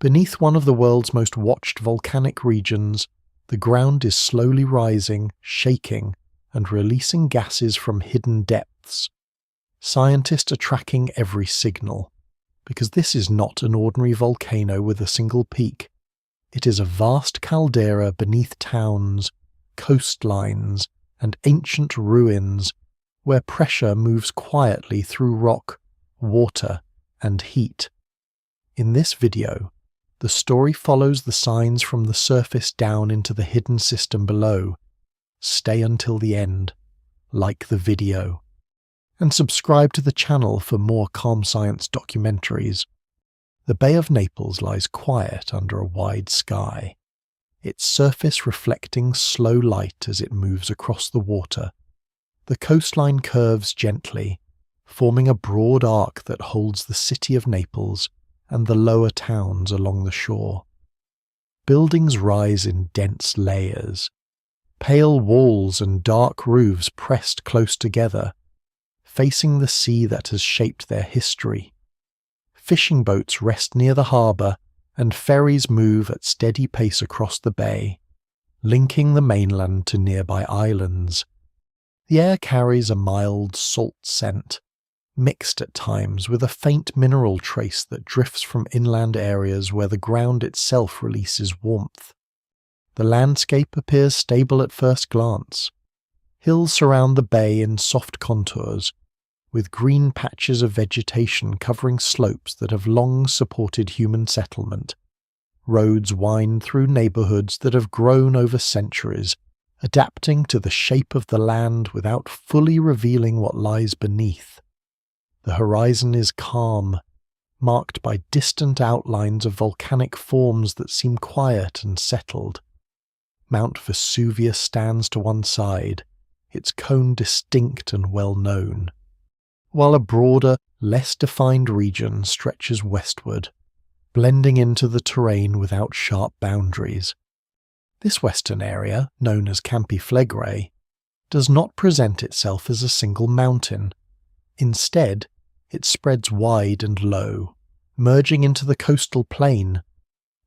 Beneath one of the world's most watched volcanic regions, the ground is slowly rising, shaking, and releasing gases from hidden depths. Scientists are tracking every signal, because this is not an ordinary volcano with a single peak. It is a vast caldera beneath towns, coastlines, and ancient ruins, where pressure moves quietly through rock, water, and heat. In this video, the story follows the signs from the surface down into the hidden system below. Stay until the end, like the video, and subscribe to the channel for more calm science documentaries. The Bay of Naples lies quiet under a wide sky, its surface reflecting slow light as it moves across the water. The coastline curves gently, forming a broad arc that holds the city of Naples and the lower towns along the shore. Buildings rise in dense layers, pale walls and dark roofs pressed close together, facing the sea that has shaped their history. Fishing boats rest near the harbour, and ferries move at steady pace across the bay, linking the mainland to nearby islands. The air carries a mild salt scent, mixed at times with a faint mineral trace that drifts from inland areas where the ground itself releases warmth. The landscape appears stable at first glance. Hills surround the bay in soft contours, with green patches of vegetation covering slopes that have long supported human settlement. Roads wind through neighbourhoods that have grown over centuries, adapting to the shape of the land without fully revealing what lies beneath. The horizon is calm, marked by distant outlines of volcanic forms that seem quiet and settled. Mount Vesuvius stands to one side, its cone distinct and well known, while a broader, less defined region stretches westward, blending into the terrain without sharp boundaries. This western area, known as Campi Flegrei, does not present itself as a single mountain. Instead, it spreads wide and low, merging into the coastal plain.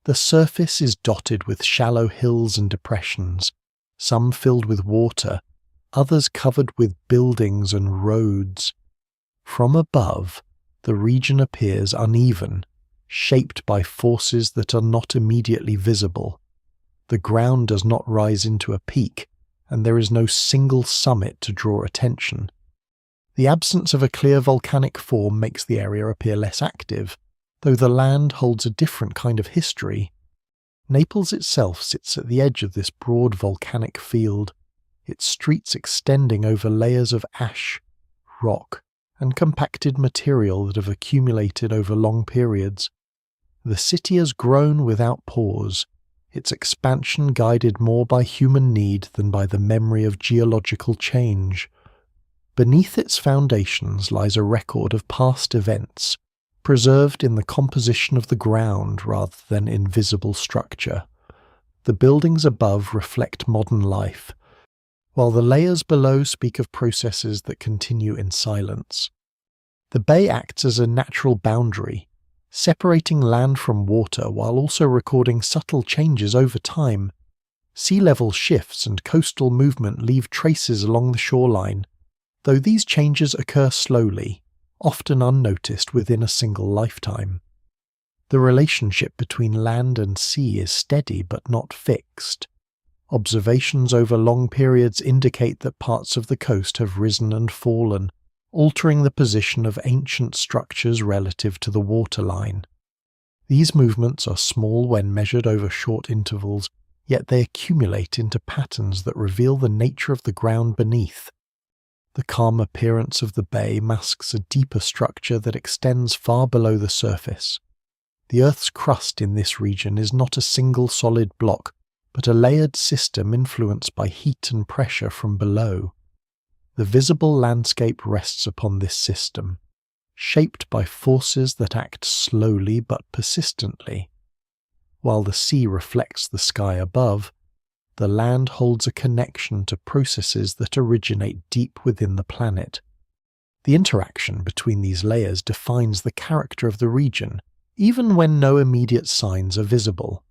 The surface is dotted with shallow hills and depressions, some filled with water, others covered with buildings and roads. From above, the region appears uneven, shaped by forces that are not immediately visible. The ground does not rise into a peak, and there is no single summit to draw attention. The absence of a clear volcanic form makes the area appear less active, though the land holds a different kind of history. Naples itself sits at the edge of this broad volcanic field, its streets extending over layers of ash, rock, and compacted material that have accumulated over long periods. The city has grown without pause, its expansion guided more by human need than by the memory of geological change. Beneath its foundations lies a record of past events, preserved in the composition of the ground rather than in visible structure. The buildings above reflect modern life, while the layers below speak of processes that continue in silence. The bay acts as a natural boundary, separating land from water while also recording subtle changes over time. Sea level shifts and coastal movement leave traces along the shoreline, though these changes occur slowly, often unnoticed within a single lifetime. The relationship between land and sea is steady but not fixed. Observations over long periods indicate that parts of the coast have risen and fallen, altering the position of ancient structures relative to the waterline. These movements are small when measured over short intervals, yet they accumulate into patterns that reveal the nature of the ground beneath. The calm appearance of the bay masks a deeper structure that extends far below the surface. The Earth's crust in this region is not a single solid block, but a layered system influenced by heat and pressure from below. The visible landscape rests upon this system, shaped by forces that act slowly but persistently. While the sea reflects the sky above, the land holds a connection to processes that originate deep within the planet. The interaction between these layers defines the character of the region, even when no immediate signs are visible.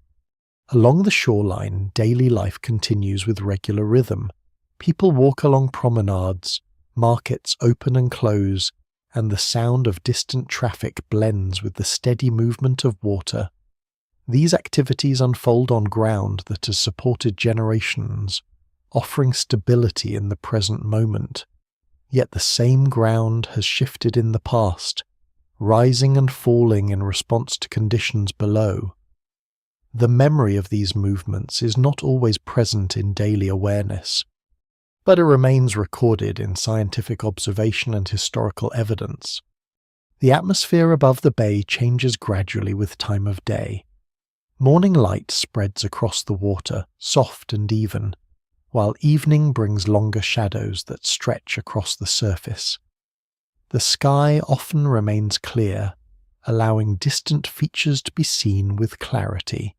Along the shoreline, daily life continues with regular rhythm. People walk along promenades, markets open and close, and the sound of distant traffic blends with the steady movement of water. These activities unfold on ground that has supported generations, offering stability in the present moment. Yet the same ground has shifted in the past, rising and falling in response to conditions below. The memory of these movements is not always present in daily awareness, but it remains recorded in scientific observation and historical evidence. The atmosphere above the bay changes gradually with time of day. Morning light spreads across the water, soft and even, while evening brings longer shadows that stretch across the surface. The sky often remains clear, allowing distant features to be seen with clarity.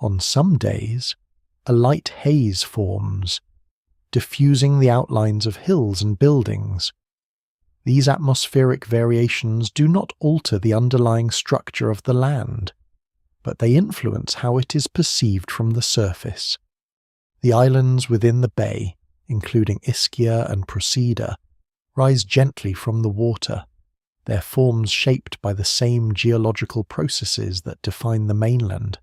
On some days, a light haze forms, diffusing the outlines of hills and buildings. These atmospheric variations do not alter the underlying structure of the land, but they influence how it is perceived from the surface. The islands within the bay, including Ischia and Procida, rise gently from the water, their forms shaped by the same geological processes that define the mainland.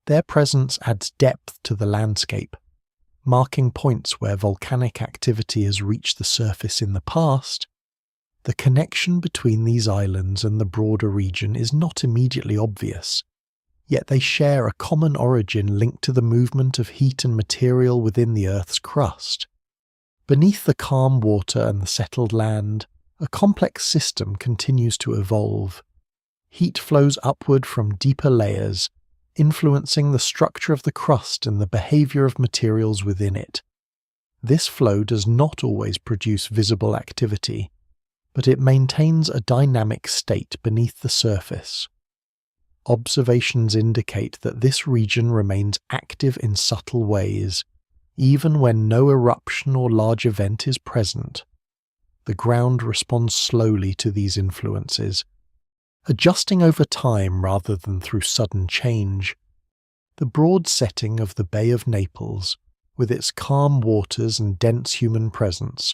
Their presence adds depth to the landscape, marking points where volcanic activity has reached the surface in the past. The connection between these islands and the broader region is not immediately obvious, yet they share a common origin linked to the movement of heat and material within the Earth's crust. Beneath the calm water and the settled land, a complex system continues to evolve. Heat flows upward from deeper layers, influencing the structure of the crust and the behavior of materials within it. This flow does not always produce visible activity, but it maintains a dynamic state beneath the surface. Observations indicate that this region remains active in subtle ways, even when no eruption or large event is present. The ground responds slowly to these influences, adjusting over time rather than through sudden change. The broad setting of the Bay of Naples, with its calm waters and dense human presence,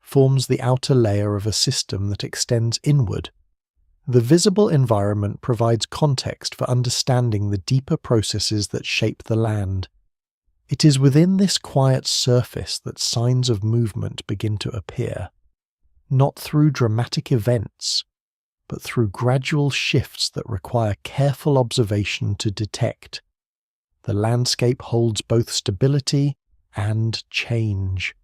forms the outer layer of a system that extends inward. The visible environment provides context for understanding the deeper processes that shape the land. It is within this quiet surface that signs of movement begin to appear, not through dramatic events, but through gradual shifts that require careful observation to detect. The landscape holds both stability and change,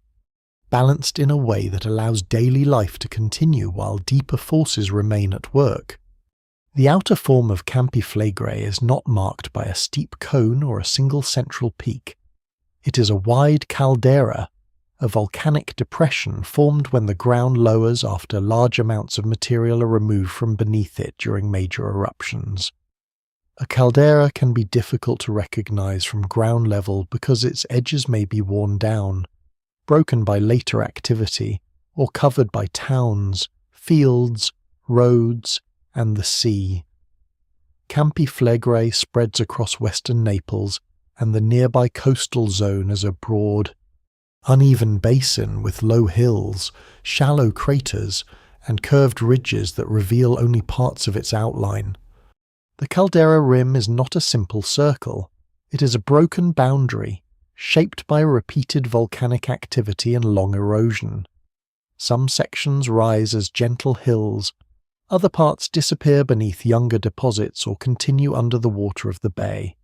balanced in a way that allows daily life to continue while deeper forces remain at work. The outer form of Campi Flegrei is not marked by a steep cone or a single central peak. It is a wide caldera, a volcanic depression formed when the ground lowers after large amounts of material are removed from beneath it during major eruptions. A caldera can be difficult to recognize from ground level because its edges may be worn down, broken by later activity, or covered by towns, fields, roads, and the sea. Campi Flegrei spreads across western Naples, and the nearby coastal zone is a broad, uneven basin with low hills, shallow craters, and curved ridges that reveal only parts of its outline. The caldera rim is not a simple circle. It is a broken boundary, shaped by repeated volcanic activity and long erosion. Some sections rise as gentle hills, other parts disappear beneath younger deposits or continue under the water of the bay.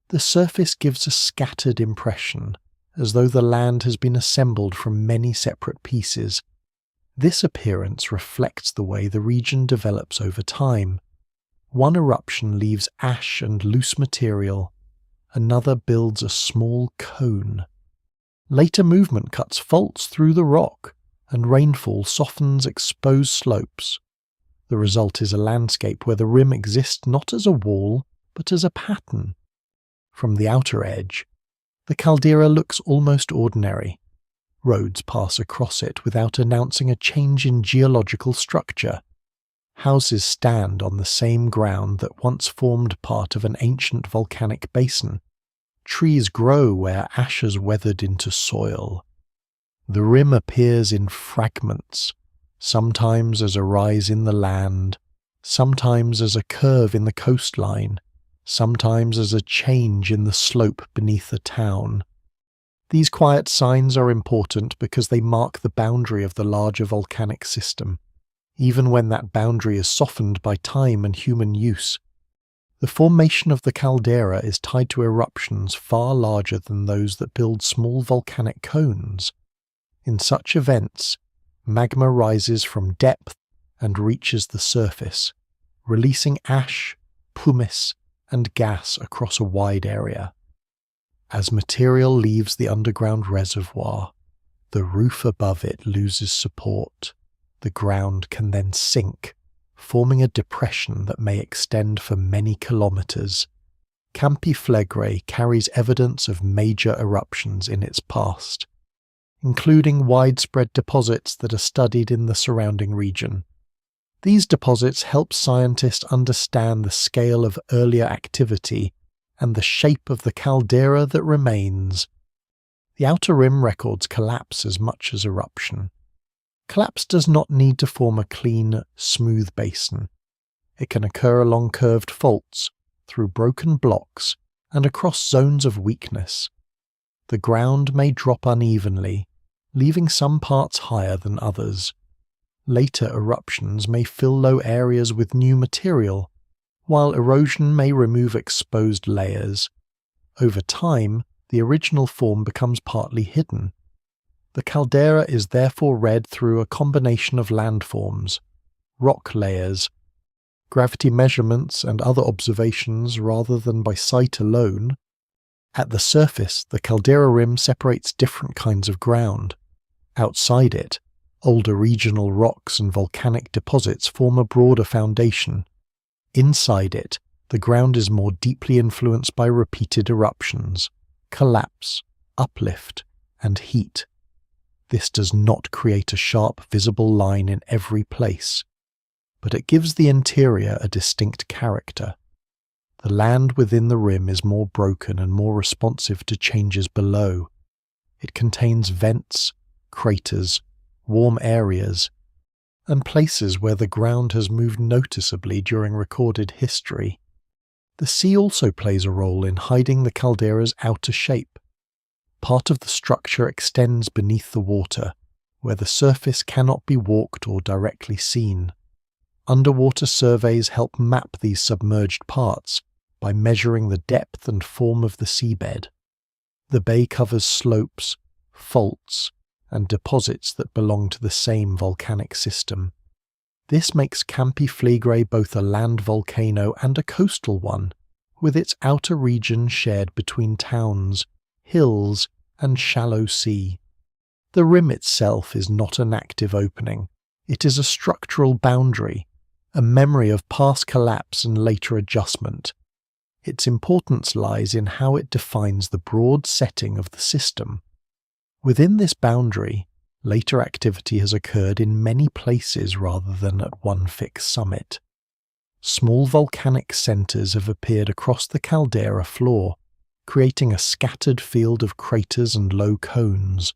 The surface gives a scattered impression, as though the land has been assembled from many separate pieces. This appearance reflects the way the region develops over time. One eruption leaves ash and loose material, another builds a small cone. Later movement cuts faults through the rock, and rainfall softens exposed slopes. The result is a landscape where the rim exists not as a wall, but as a pattern. From the outer edge, the caldera looks almost ordinary. Roads pass across it without announcing a change in geological structure. Houses stand on the same ground that once formed part of an ancient volcanic basin. Trees grow where ash has weathered into soil. The rim appears in fragments, sometimes as a rise in the land, sometimes as a curve in the coastline, sometimes as a change in the slope beneath a town. These quiet signs are important because they mark the boundary of the larger volcanic system, even when that boundary is softened by time and human use. The formation of the caldera is tied to eruptions far larger than those that build small volcanic cones. In such events, magma rises from depth and reaches the surface, releasing ash, pumice, and gas across a wide area. As material leaves the underground reservoir, the roof above it loses support. The ground can then sink, forming a depression that may extend for many kilometers. Campi Flegrei carries evidence of major eruptions in its past, including widespread deposits that are studied in the surrounding region. These deposits help scientists understand the scale of earlier activity and the shape of the caldera that remains. The outer rim records collapse as much as eruption. Collapse does not need to form a clean, smooth basin. It can occur along curved faults, through broken blocks, and across zones of weakness. The ground may drop unevenly, leaving some parts higher than others. Later eruptions may fill low areas with new material, while erosion may remove exposed layers. Over time, the original form becomes partly hidden. The caldera is therefore read through a combination of landforms, rock layers, gravity measurements and other observations rather than by sight alone. At the surface, the caldera rim separates different kinds of ground. Outside it, older regional rocks and volcanic deposits form a broader foundation. Inside it, the ground is more deeply influenced by repeated eruptions, collapse, uplift, and heat. This does not create a sharp, visible line in every place, but it gives the interior a distinct character. The land within the rim is more broken and more responsive to changes below. It contains vents, craters, warm areas, and places where the ground has moved noticeably during recorded history. The sea also plays a role in hiding the caldera's outer shape. Part of the structure extends beneath the water, where the surface cannot be walked or directly seen. Underwater surveys help map these submerged parts by measuring the depth and form of the seabed. The bay covers slopes, faults, and deposits that belong to the same volcanic system. This makes Campi Flegrei both a land volcano and a coastal one, with its outer region shared between towns, hills, and shallow sea. The rim itself is not an active opening. It is a structural boundary, a memory of past collapse and later adjustment. Its importance lies in how it defines the broad setting of the system. Within this boundary, later activity has occurred in many places rather than at one fixed summit. Small volcanic centers have appeared across the caldera floor, creating a scattered field of craters and low cones.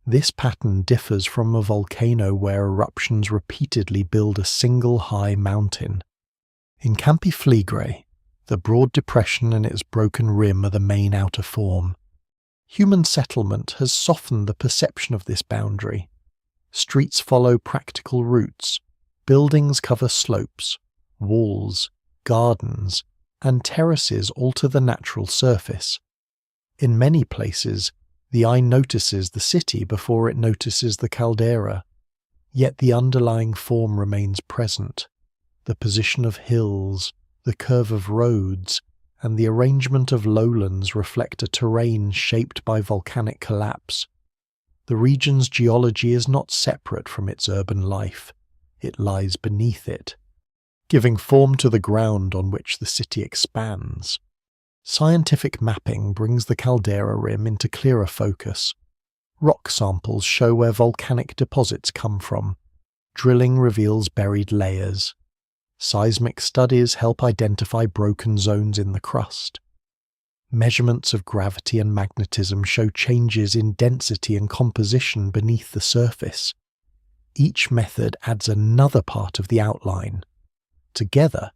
This pattern differs from a volcano where eruptions repeatedly build a single high mountain. In Campi Flegrei, the broad depression and its broken rim are the main outer form. Human settlement has softened the perception of this boundary. Streets follow practical routes, buildings cover slopes, walls, gardens, and terraces alter the natural surface. In many places, the eye notices the city before it notices the caldera, yet the underlying form remains present. The position of hills, the curve of roads, and the arrangement of lowlands reflect a terrain shaped by volcanic collapse. The region's geology is not separate from its urban life. It lies beneath it, giving form to the ground on which the city expands. Scientific mapping brings the caldera rim into clearer focus. Rock samples show where volcanic deposits come from. Drilling reveals buried layers, Seismic studies help identify broken zones in the crust. Measurements of gravity and magnetism show changes in density and composition beneath the surface. Each method adds another part of the outline. Together,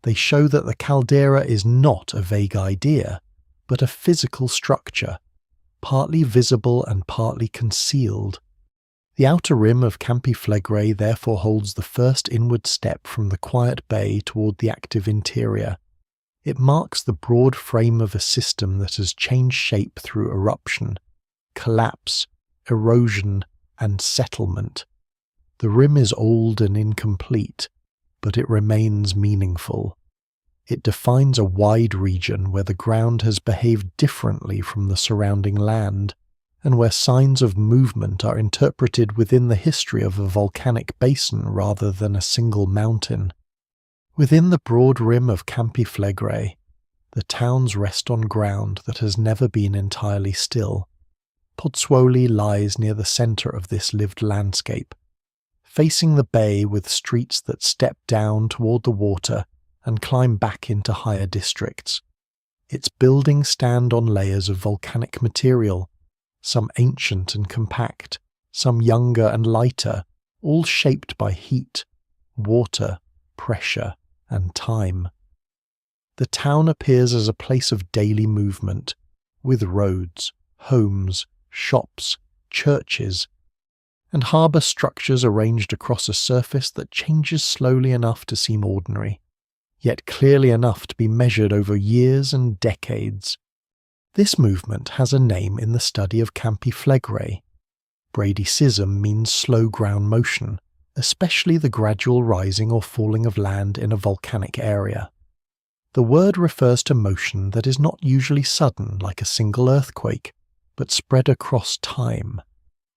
they show that the caldera is not a vague idea, but a physical structure, partly visible and partly concealed. The outer rim of Campi Flegrei therefore holds the first inward step from the quiet bay toward the active interior. It marks the broad frame of a system that has changed shape through eruption, collapse, erosion, and settlement. The rim is old and incomplete, but it remains meaningful. It defines a wide region where the ground has behaved differently from the surrounding land, and where signs of movement are interpreted within the history of a volcanic basin rather than a single mountain. Within the broad rim of Campi Flegrei, the towns rest on ground that has never been entirely still. Pozzuoli lies near the centre of this lived landscape, facing the bay with streets that step down toward the water and climb back into higher districts. Its buildings stand on layers of volcanic material, some ancient and compact, some younger and lighter, all shaped by heat, water, pressure, and time. The town appears as a place of daily movement, with roads, homes, shops, churches, and harbour structures arranged across a surface that changes slowly enough to seem ordinary, yet clearly enough to be measured over years and decades. This movement has a name in the study of Campi Flegrei. Bradycism means slow ground motion, especially the gradual rising or falling of land in a volcanic area. The word refers to motion that is not usually sudden like a single earthquake, but spread across time.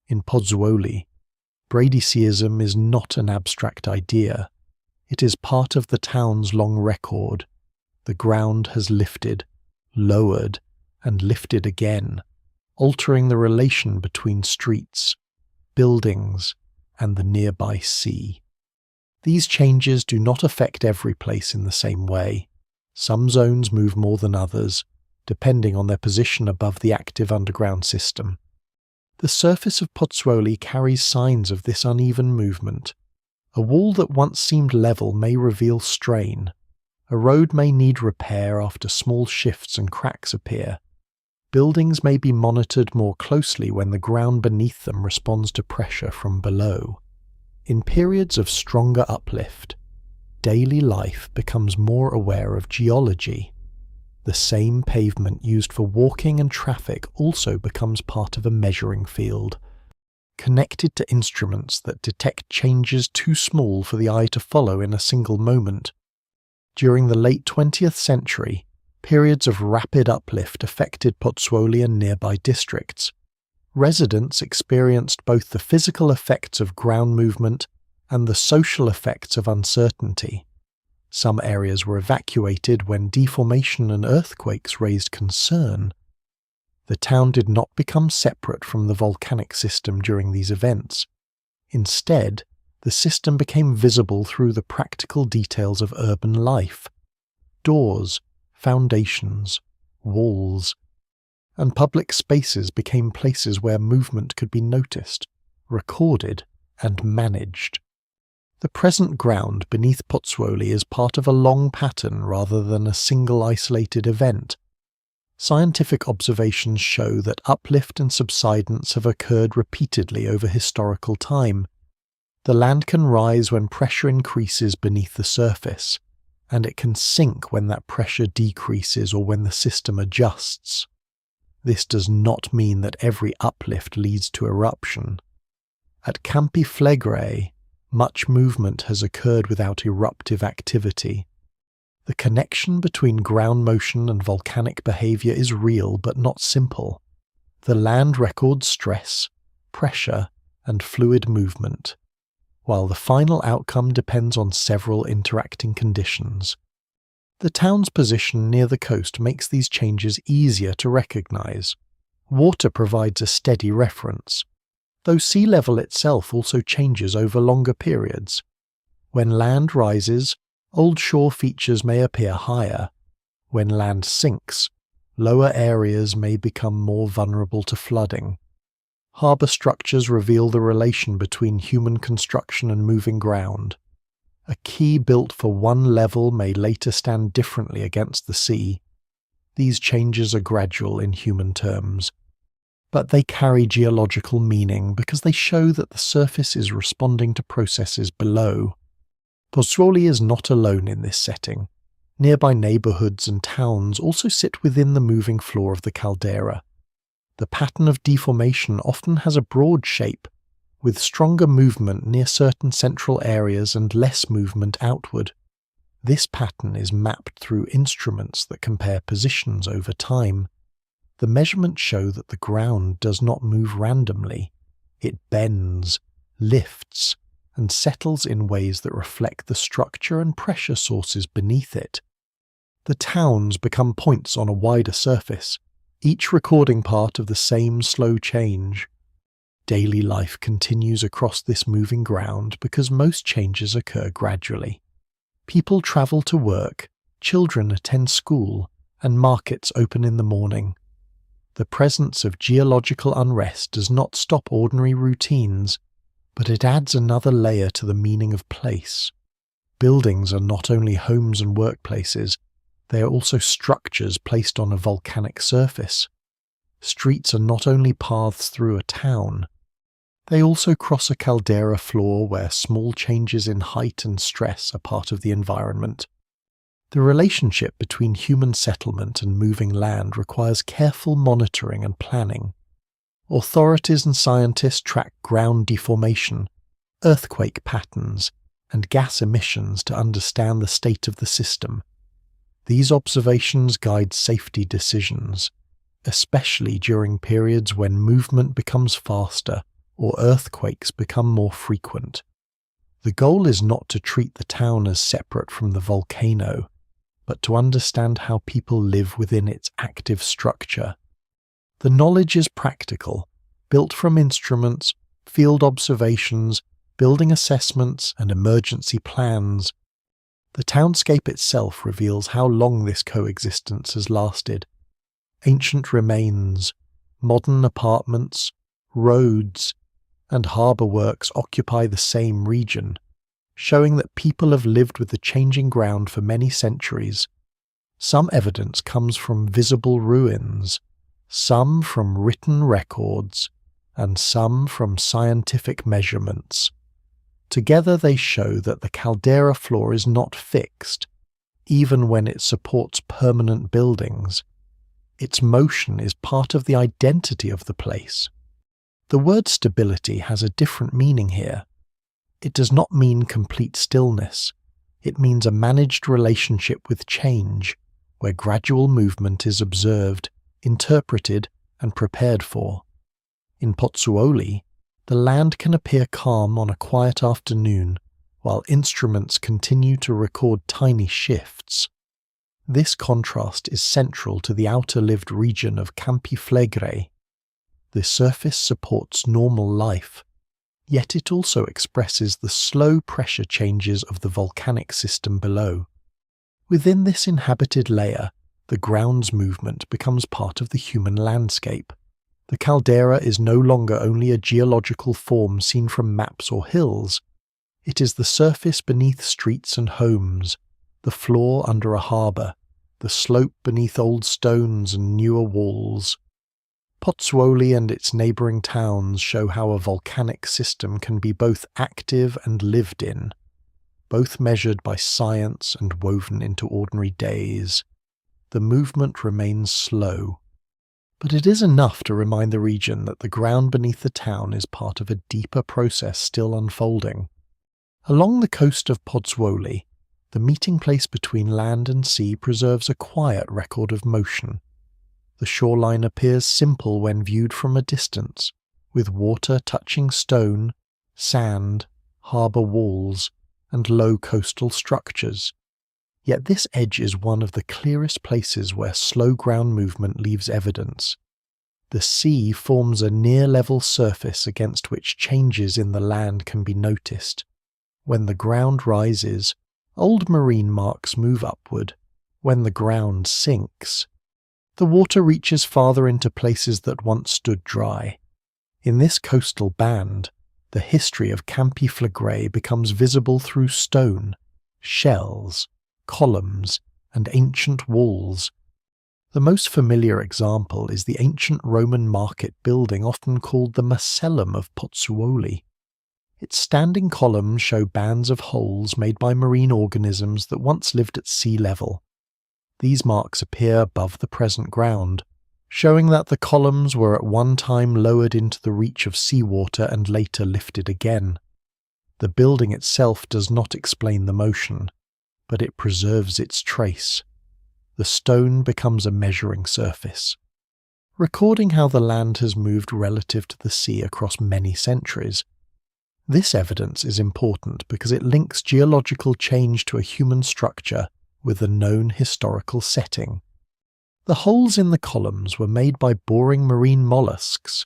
In Pozzuoli, Bradycism is not an abstract idea. It is part of the town's long record. The ground has lifted, lowered, and lifted again, altering the relation between streets, buildings, and the nearby sea. These changes do not affect every place in the same way. Some zones move more than others, depending on their position above the active underground system. The surface of Pozzuoli carries signs of this uneven movement. A wall that once seemed level may reveal strain. A road may need repair after small shifts and cracks appear. Buildings may be monitored more closely when the ground beneath them responds to pressure from below. In periods of stronger uplift, daily life becomes more aware of geology. The same pavement used for walking and traffic also becomes part of a measuring field, connected to instruments that detect changes too small for the eye to follow in a single moment. During the late 20th century, periods of rapid uplift affected Pozzuoli and nearby districts. Residents experienced both the physical effects of ground movement and the social effects of uncertainty. Some areas were evacuated when deformation and earthquakes raised concern. The town did not become separate from the volcanic system during these events. Instead, the system became visible through the practical details of urban life: doors, foundations, walls, and public spaces became places where movement could be noticed, recorded, and managed. The present ground beneath Pozzuoli is part of a long pattern rather than a single isolated event. Scientific observations show that uplift and subsidence have occurred repeatedly over historical time. The land can rise when pressure increases beneath the surface, and it can sink when that pressure decreases or when the system adjusts. This does not mean that every uplift leads to eruption. At Campi Flegrei, much movement has occurred without eruptive activity. The connection between ground motion and volcanic behavior is real but not simple. The land records stress, pressure, and fluid movement, while the final outcome depends on several interacting conditions. The town's position near the coast makes these changes easier to recognize. Water provides a steady reference, though sea level itself also changes over longer periods. When land rises, Old shore features may appear higher. When land sinks, lower areas may become more vulnerable to flooding. Harbour structures reveal the relation between human construction and moving ground. A quay built for one level may later stand differently against the sea. These changes are gradual in human terms, but they carry geological meaning because they show that the surface is responding to processes below. Pozzuoli is not alone in this setting. Nearby neighbourhoods and towns also sit within the moving floor of the caldera. The pattern of deformation often has a broad shape, with stronger movement near certain central areas and less movement outward. This pattern is mapped through instruments that compare positions over time. The measurements show that the ground does not move randomly. It bends, lifts, and settles in ways that reflect the structure and pressure sources beneath it. The towns become points on a wider surface, each recording part of the same slow change. Daily life continues across this moving ground because most changes occur gradually. People travel to work, children attend school, and markets open in the morning. The presence of geological unrest does not stop ordinary routines, but it adds another layer to the meaning of place. Buildings are not only homes and workplaces, they are also structures placed on a volcanic surface. Streets are not only paths through a town, they also cross a caldera floor where small changes in height and stress are part of the environment. The relationship between human settlement and moving land requires careful monitoring and planning. Authorities and scientists track ground deformation, earthquake patterns, and gas emissions to understand the state of the system. These observations guide safety decisions, especially during periods when movement becomes faster or earthquakes become more frequent. The goal is not to treat the town as separate from the volcano, but to understand how people live within its active structure. The knowledge is practical, built from instruments, field observations, building assessments, and emergency plans. The townscape itself reveals how long this coexistence has lasted. Ancient remains, modern apartments, roads, and harbour works occupy the same region, showing that people have lived with the changing ground for many centuries. Some evidence comes from visible ruins, some from written records, and some from scientific measurements. Together they show that the caldera floor is not fixed, even when it supports permanent buildings. Its motion is part of the identity of the place. The word stability has a different meaning here. It does not mean complete stillness. It means a managed relationship with change, where gradual movement is observed, interpreted, and prepared for. In Pozzuoli, the land can appear calm on a quiet afternoon, while instruments continue to record tiny shifts. This contrast is central to the outer-lived region of Campi Flegrei. The surface supports normal life, yet it also expresses the slow pressure changes of the volcanic system below. Within this inhabited layer, the ground's movement becomes part of the human landscape. The caldera is no longer only a geological form seen from maps or hills. It is the surface beneath streets and homes, the floor under a harbour, the slope beneath old stones and newer walls. Pozzuoli and its neighbouring towns show how a volcanic system can be both active and lived in, both measured by science and woven into ordinary days. The movement remains slow, but it is enough to remind the region that the ground beneath the town is part of a deeper process still unfolding. Along the coast of Pozzuoli, the meeting place between land and sea preserves a quiet record of motion. The shoreline appears simple when viewed from a distance, with water touching stone, sand, harbour walls, and low coastal structures. Yet this edge is one of the clearest places where slow ground movement leaves evidence. The sea forms a near-level surface against which changes in the land can be noticed. When the ground rises, old marine marks move upward. When the ground sinks, the water reaches farther into places that once stood dry. In this coastal band, the history of Campi Flegrei becomes visible through stone, shells, columns, and ancient walls. The most familiar example is the ancient Roman market building often called the Macellum of Pozzuoli. Its standing columns show bands of holes made by marine organisms that once lived at sea level. These marks appear above the present ground, showing that the columns were at one time lowered into the reach of seawater and later lifted again. The building itself does not explain the motion, but it preserves its trace. The stone becomes a measuring surface, recording how the land has moved relative to the sea across many centuries. This evidence is important because it links geological change to a human structure with a known historical setting. The holes in the columns were made by boring marine mollusks,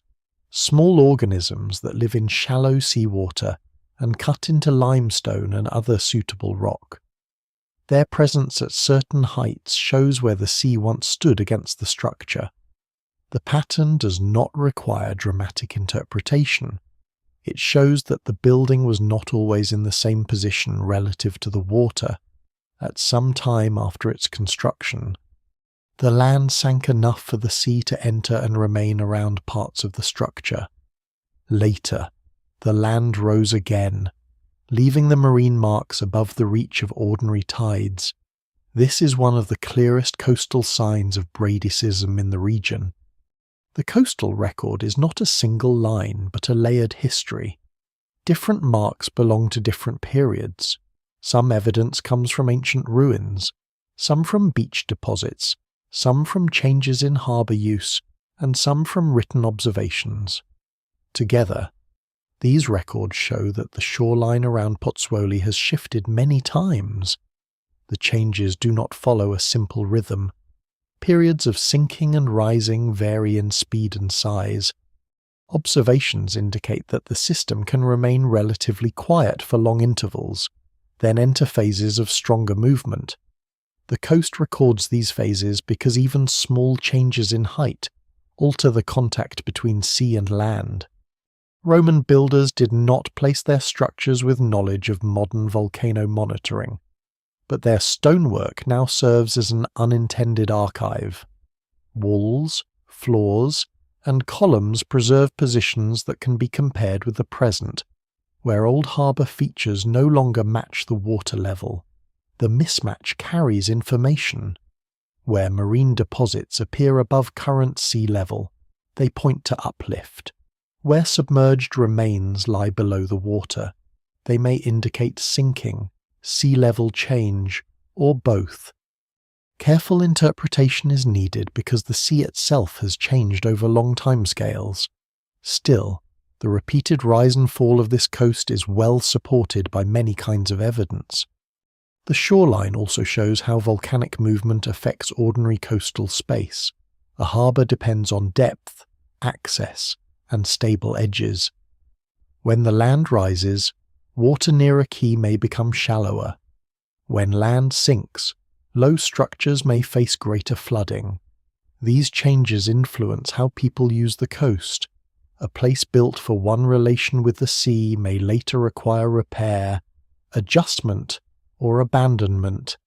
small organisms that live in shallow seawater and cut into limestone and other suitable rock. Their presence at certain heights shows where the sea once stood against the structure. The pattern does not require dramatic interpretation. It shows that the building was not always in the same position relative to the water. At some time after its construction, the land sank enough for the sea to enter and remain around parts of the structure. Later, the land rose again, leaving the marine marks above the reach of ordinary tides. This is one of the clearest coastal signs of bradycism in the region. The coastal record is not a single line, but a layered history. Different marks belong to different periods. Some evidence comes from ancient ruins, some from beach deposits, some from changes in harbour use, and some from written observations. Together, these records show that the shoreline around Pozzuoli has shifted many times. The changes do not follow a simple rhythm. Periods of sinking and rising vary in speed and size. Observations indicate that the system can remain relatively quiet for long intervals, then enter phases of stronger movement. The coast records these phases because even small changes in height alter the contact between sea and land. Roman builders did not place their structures with knowledge of modern volcano monitoring, but their stonework now serves as an unintended archive. Walls, floors, and columns preserve positions that can be compared with the present, where old harbour features no longer match the water level. The mismatch carries information. Where marine deposits appear above current sea level, they point to uplift. Where submerged remains lie below the water, they may indicate sinking, sea level change, or both. Careful interpretation is needed because the sea itself has changed over long timescales. Still, the repeated rise and fall of this coast is well supported by many kinds of evidence. The shoreline also shows how volcanic movement affects ordinary coastal space. A harbour depends on depth, access, and stable edges. When the land rises, water near a quay may become shallower. When land sinks, low structures may face greater flooding. These changes influence how people use the coast. A place built for one relation with the sea may later require repair, adjustment, or abandonment.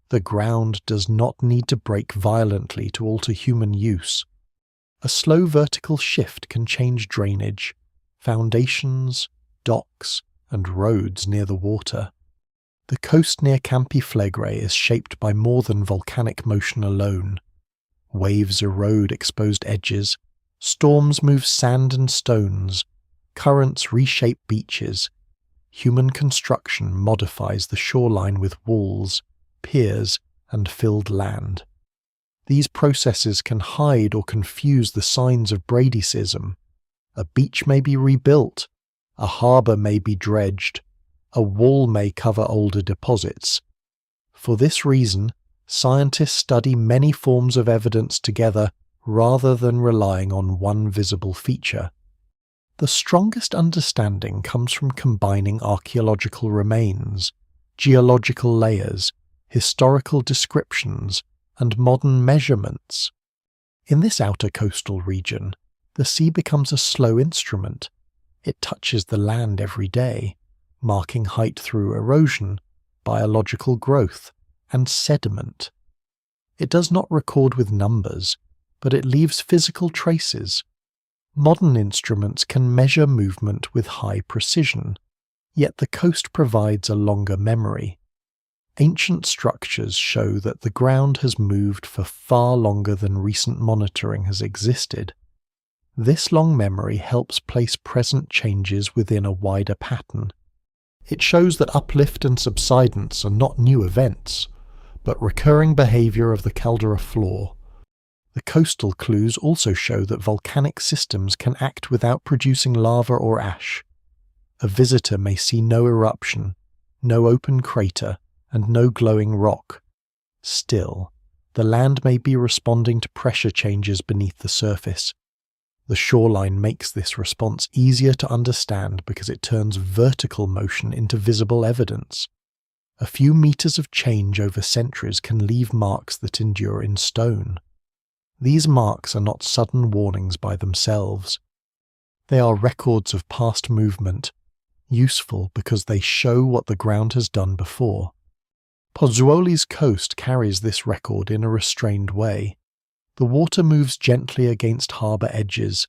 The ground does not need to break violently to alter human use. A slow vertical shift can change drainage, foundations, docks, and roads near the water. The coast near Campi Flegrei is shaped by more than volcanic motion alone. Waves erode exposed edges, storms move sand and stones, currents reshape beaches. Human construction modifies the shoreline with walls, piers, and filled land. These processes can hide or confuse the signs of bradycism. A beach may be rebuilt, a harbour may be dredged, a wall may cover older deposits. For this reason, scientists study many forms of evidence together rather than relying on one visible feature. The strongest understanding comes from combining archaeological remains, geological layers, historical descriptions, and modern measurements. In this outer coastal region, the sea becomes a slow instrument. It touches the land every day, marking height through erosion, biological growth, and sediment. It does not record with numbers, but it leaves physical traces. Modern instruments can measure movement with high precision, yet the coast provides a longer memory. Ancient structures show that the ground has moved for far longer than recent monitoring has existed. This long memory helps place present changes within a wider pattern. It shows that uplift and subsidence are not new events, but recurring behavior of the caldera floor. The coastal clues also show that volcanic systems can act without producing lava or ash. A visitor may see no eruption, no open crater, and no glowing rock. Still, the land may be responding to pressure changes beneath the surface. The shoreline makes this response easier to understand because it turns vertical motion into visible evidence. A few meters of change over centuries can leave marks that endure in stone. These marks are not sudden warnings by themselves. They are records of past movement, useful because they show what the ground has done before. Pozzuoli's coast carries this record in a restrained way. The water moves gently against harbour edges.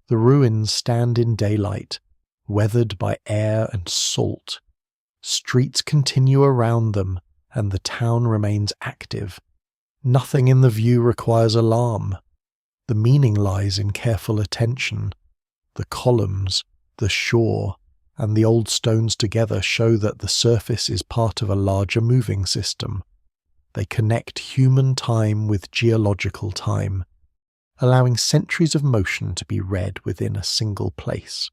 The ruins stand in daylight, weathered by air and salt. Streets continue around them, and the town remains active. Nothing in the view requires alarm. The meaning lies in careful attention. The columns, the shore, and the old stones together show that the surface is part of a larger moving system. They connect human time with geological time, allowing centuries of motion to be read within a single place.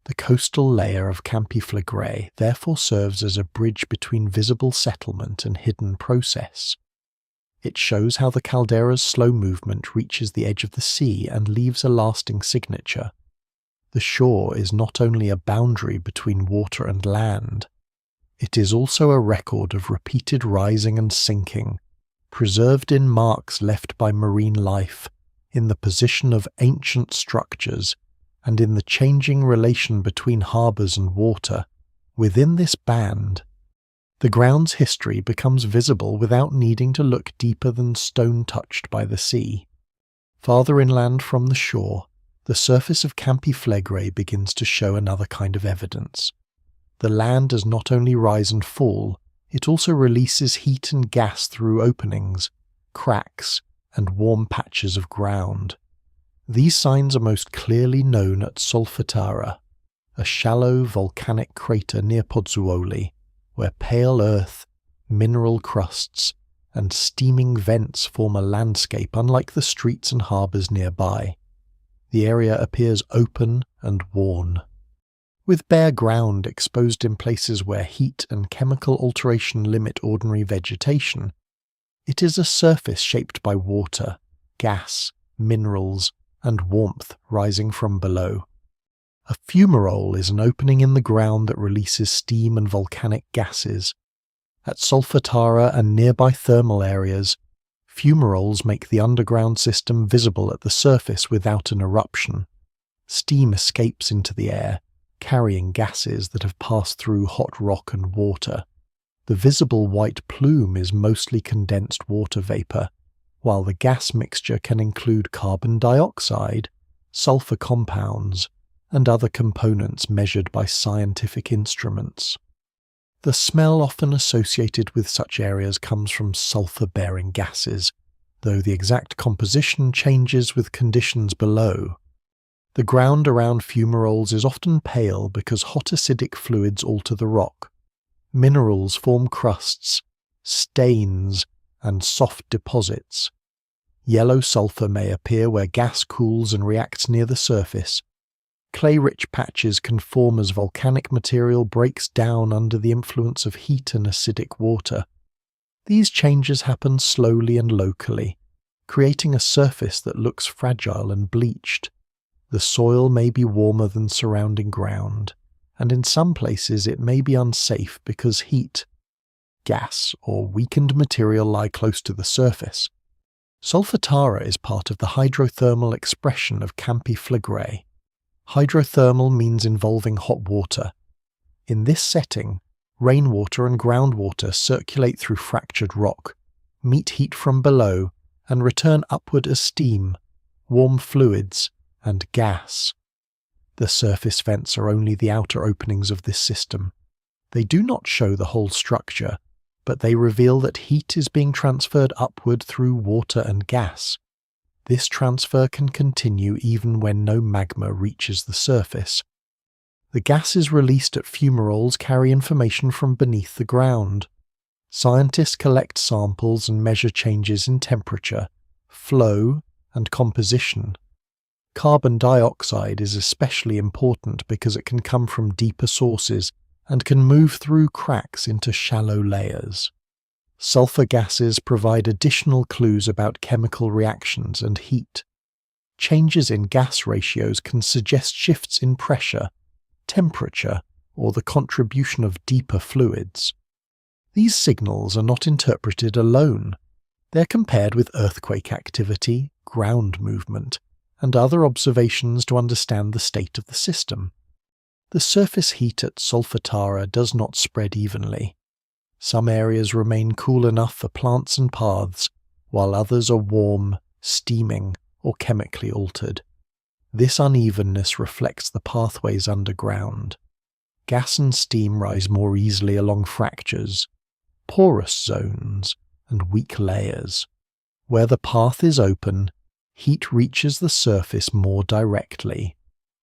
The coastal layer of Campi Flegrei therefore serves as a bridge between visible settlement and hidden process. It shows how the caldera's slow movement reaches the edge of the sea and leaves a lasting signature. The shore is not only a boundary between water and land, it is also a record of repeated rising and sinking, preserved in marks left by marine life, in the position of ancient structures, and in the changing relation between harbours and water. Within this band, the ground's history becomes visible without needing to look deeper than stone touched by the sea. Farther inland from the shore, the surface of Campi Flegrei begins to show another kind of evidence. The land does not only rise and fall, it also releases heat and gas through openings, cracks, and warm patches of ground. These signs are most clearly known at Solfatara, a shallow volcanic crater near Pozzuoli, where pale earth, mineral crusts, and steaming vents form a landscape unlike the streets and harbours nearby. The area appears open and worn. With bare ground exposed in places where heat and chemical alteration limit ordinary vegetation, it is a surface shaped by water, gas, minerals, and warmth rising from below. A fumarole is an opening in the ground that releases steam and volcanic gases. At Solfatara and nearby thermal areas, fumaroles make the underground system visible at the surface without an eruption. Steam escapes into the air, carrying gases that have passed through hot rock and water. The visible white plume is mostly condensed water vapour, while the gas mixture can include carbon dioxide, sulfur compounds, and other components measured by scientific instruments. The smell often associated with such areas comes from sulfur-bearing gases, though the exact composition changes with conditions below. The ground around fumaroles is often pale because hot acidic fluids alter the rock. Minerals form crusts, stains, and soft deposits. Yellow sulfur may appear where gas cools and reacts near the surface. Clay-rich patches can form as volcanic material breaks down under the influence of heat and acidic water. These changes happen slowly and locally, creating a surface that looks fragile and bleached. The soil may be warmer than surrounding ground, and in some places it may be unsafe because heat, gas, or weakened material lie close to the surface. Solfatara is part of the hydrothermal expression of Campi Phlegrae. Hydrothermal means involving hot water. In this setting, rainwater and groundwater circulate through fractured rock, meet heat from below, and return upward as steam, warm fluids, and gas. The surface vents are only the outer openings of this system. They do not show the whole structure, but they reveal that heat is being transferred upward through water and gas. This transfer can continue even when no magma reaches the surface. The gases released at fumaroles carry information from beneath the ground. Scientists collect samples and measure changes in temperature, flow, and composition. Carbon dioxide is especially important because it can come from deeper sources and can move through cracks into shallow layers. Sulfur gases provide additional clues about chemical reactions and heat. Changes in gas ratios can suggest shifts in pressure, temperature, or the contribution of deeper fluids. These signals are not interpreted alone. They're compared with earthquake activity, ground movement, and other observations to understand the state of the system. The surface heat at Solfatara does not spread evenly. Some areas remain cool enough for plants and paths, while others are warm, steaming, or chemically altered. This unevenness reflects the pathways underground. Gas and steam rise more easily along fractures, porous zones, and weak layers. Where the path is open, heat reaches the surface more directly.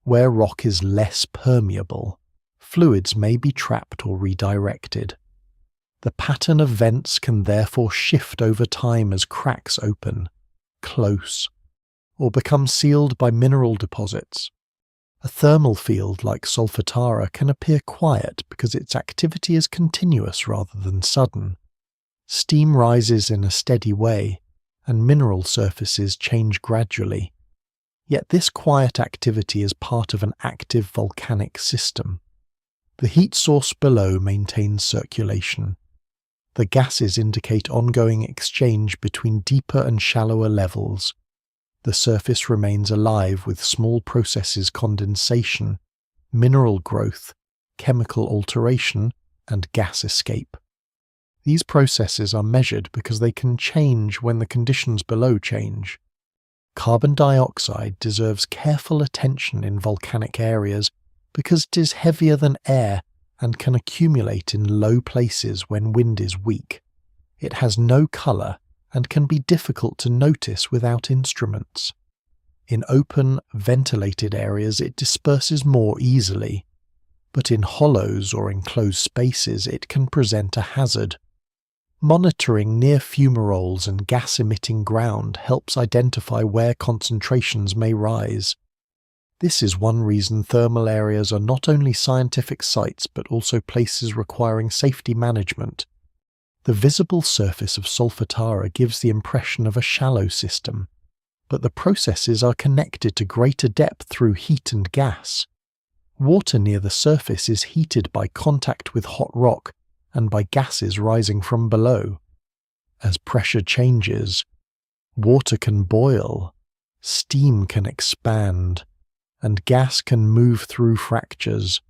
Where rock is less permeable, fluids may be trapped or redirected. The pattern of vents can therefore shift over time as cracks open, close, or become sealed by mineral deposits. A thermal field like Solfatara can appear quiet because its activity is continuous rather than sudden. Steam rises in a steady way, and mineral surfaces change gradually. Yet this quiet activity is part of an active volcanic system. The heat source below maintains circulation. The gases indicate ongoing exchange between deeper and shallower levels. The surface remains alive with small processes: condensation, mineral growth, chemical alteration, and gas escape. These processes are measured because they can change when the conditions below change. Carbon dioxide deserves careful attention in volcanic areas because it is heavier than air and can accumulate in low places when wind is weak. It has no colour and can be difficult to notice without instruments. In open, ventilated areas it disperses more easily, but in hollows or enclosed spaces it can present a hazard. Monitoring near fumaroles and gas-emitting ground helps identify where concentrations may rise. This is one reason thermal areas are not only scientific sites but also places requiring safety management. The visible surface of Solfatara gives the impression of a shallow system, but the processes are connected to greater depth through heat and gas. Water near the surface is heated by contact with hot rock and by gases rising from below. As pressure changes, water can boil, steam can expand, and gas can move through fractures.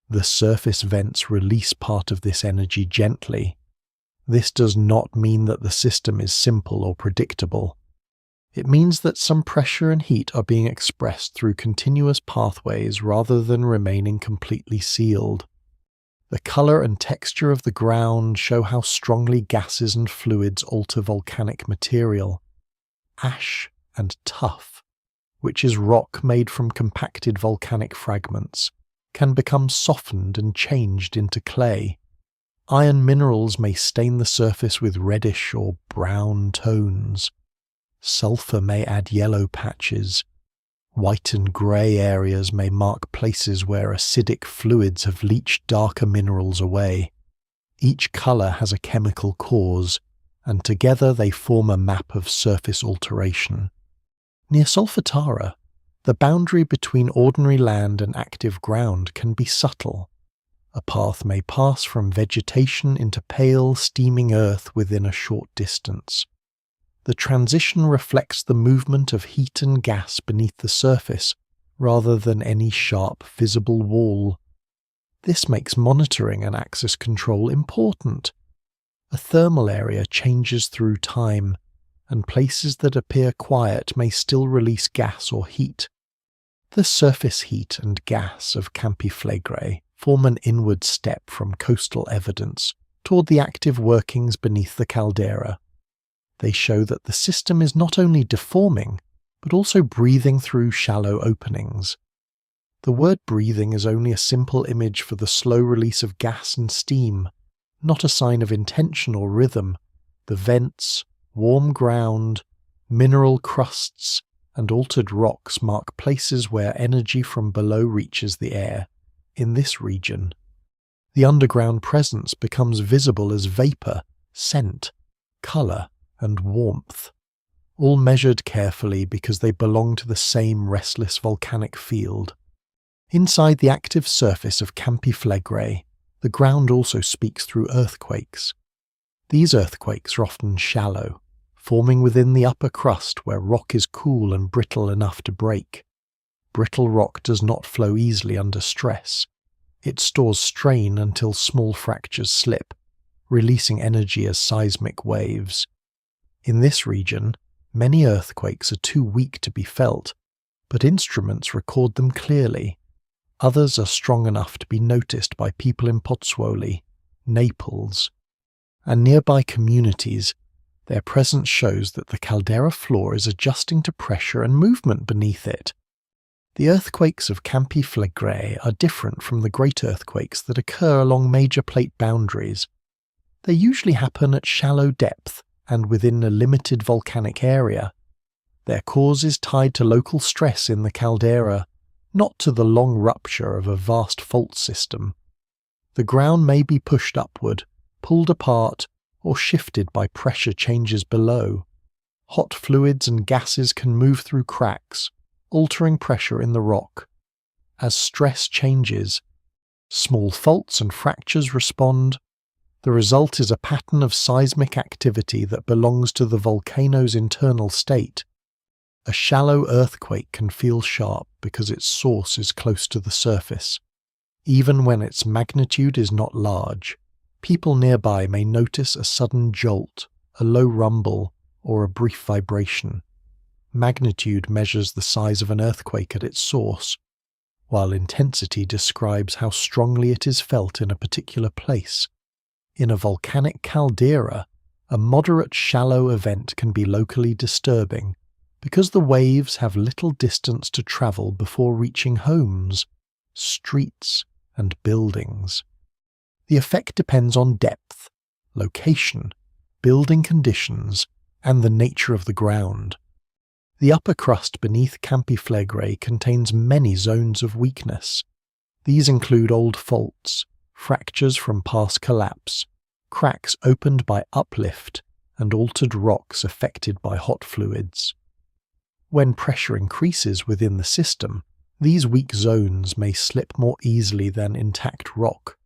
The surface vents release part of this energy gently. This does not mean that the system is simple or predictable. It means that some pressure and heat are being expressed through continuous pathways rather than remaining completely sealed. The colour and texture of the ground show how strongly gases and fluids alter volcanic material. Ash and tuff, which is rock made from compacted volcanic fragments, can become softened and changed into clay. Iron minerals may stain the surface with reddish or brown tones. Sulfur may add yellow patches. White and grey areas may mark places where acidic fluids have leached darker minerals away. Each colour has a chemical cause, and together they form a map of surface alteration. Near Solfatara, the boundary between ordinary land and active ground can be subtle. A path may pass from vegetation into pale, steaming earth within a short distance. The transition reflects the movement of heat and gas beneath the surface, rather than any sharp, visible wall. This makes monitoring and access control important. A thermal area changes through time, and places that appear quiet may still release gas or heat. The surface heat and gas of Campi Flegrei form an inward step from coastal evidence toward the active workings beneath the caldera. They show that the system is not only deforming, but also breathing through shallow openings. The word breathing is only a simple image for the slow release of gas and steam, not a sign of intention or rhythm. The vents, warm ground, mineral crusts, and altered rocks mark places where energy from below reaches the air. In this region, the underground presence becomes visible as vapor, scent, color, and warmth, all measured carefully because they belong to the same restless volcanic field. Inside the active surface of Campi Flegrei, the ground also speaks through earthquakes. These earthquakes are often shallow, forming within the upper crust where rock is cool and brittle enough to break. Brittle rock does not flow easily under stress. It stores strain until small fractures slip, releasing energy as seismic waves. In this region, many earthquakes are too weak to be felt, but instruments record them clearly. Others are strong enough to be noticed by people in Pozzuoli, Naples, and nearby communities. Their presence shows that the caldera floor is adjusting to pressure and movement beneath it. The earthquakes of Campi Flegrei are different from the great earthquakes that occur along major plate boundaries. They usually happen at shallow depth and within a limited volcanic area. Their cause is tied to local stress in the caldera, not to the long rupture of a vast fault system. The ground may be pushed upward, pulled apart, or shifted by pressure changes below. Hot fluids and gases can move through cracks, altering pressure in the rock. As stress changes, small faults and fractures respond. The result is a pattern of seismic activity that belongs to the volcano's internal state. A shallow earthquake can feel sharp because its source is close to the surface. Even when its magnitude is not large, people nearby may notice a sudden jolt, a low rumble, or a brief vibration. Magnitude measures the size of an earthquake at its source, while intensity describes how strongly it is felt in a particular place. In a volcanic caldera, a moderate shallow event can be locally disturbing because the waves have little distance to travel before reaching homes, streets, and buildings. The effect depends on depth, location, building conditions, and the nature of the ground. The upper crust beneath Campi Flegrei contains many zones of weakness. These include old faults, fractures from past collapse, cracks opened by uplift, and altered rocks affected by hot fluids. When pressure increases within the system, these weak zones may slip more easily than intact rock.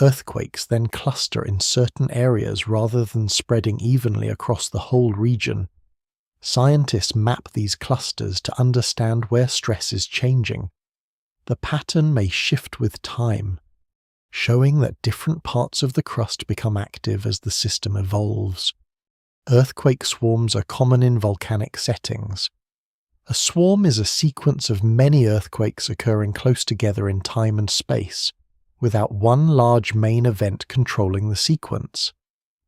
Earthquakes then cluster in certain areas rather than spreading evenly across the whole region. Scientists map these clusters to understand where stress is changing. The pattern may shift with time, showing that different parts of the crust become active as the system evolves. Earthquake swarms are common in volcanic settings. A swarm is a sequence of many earthquakes occurring close together in time and space, without one large main event controlling the sequence.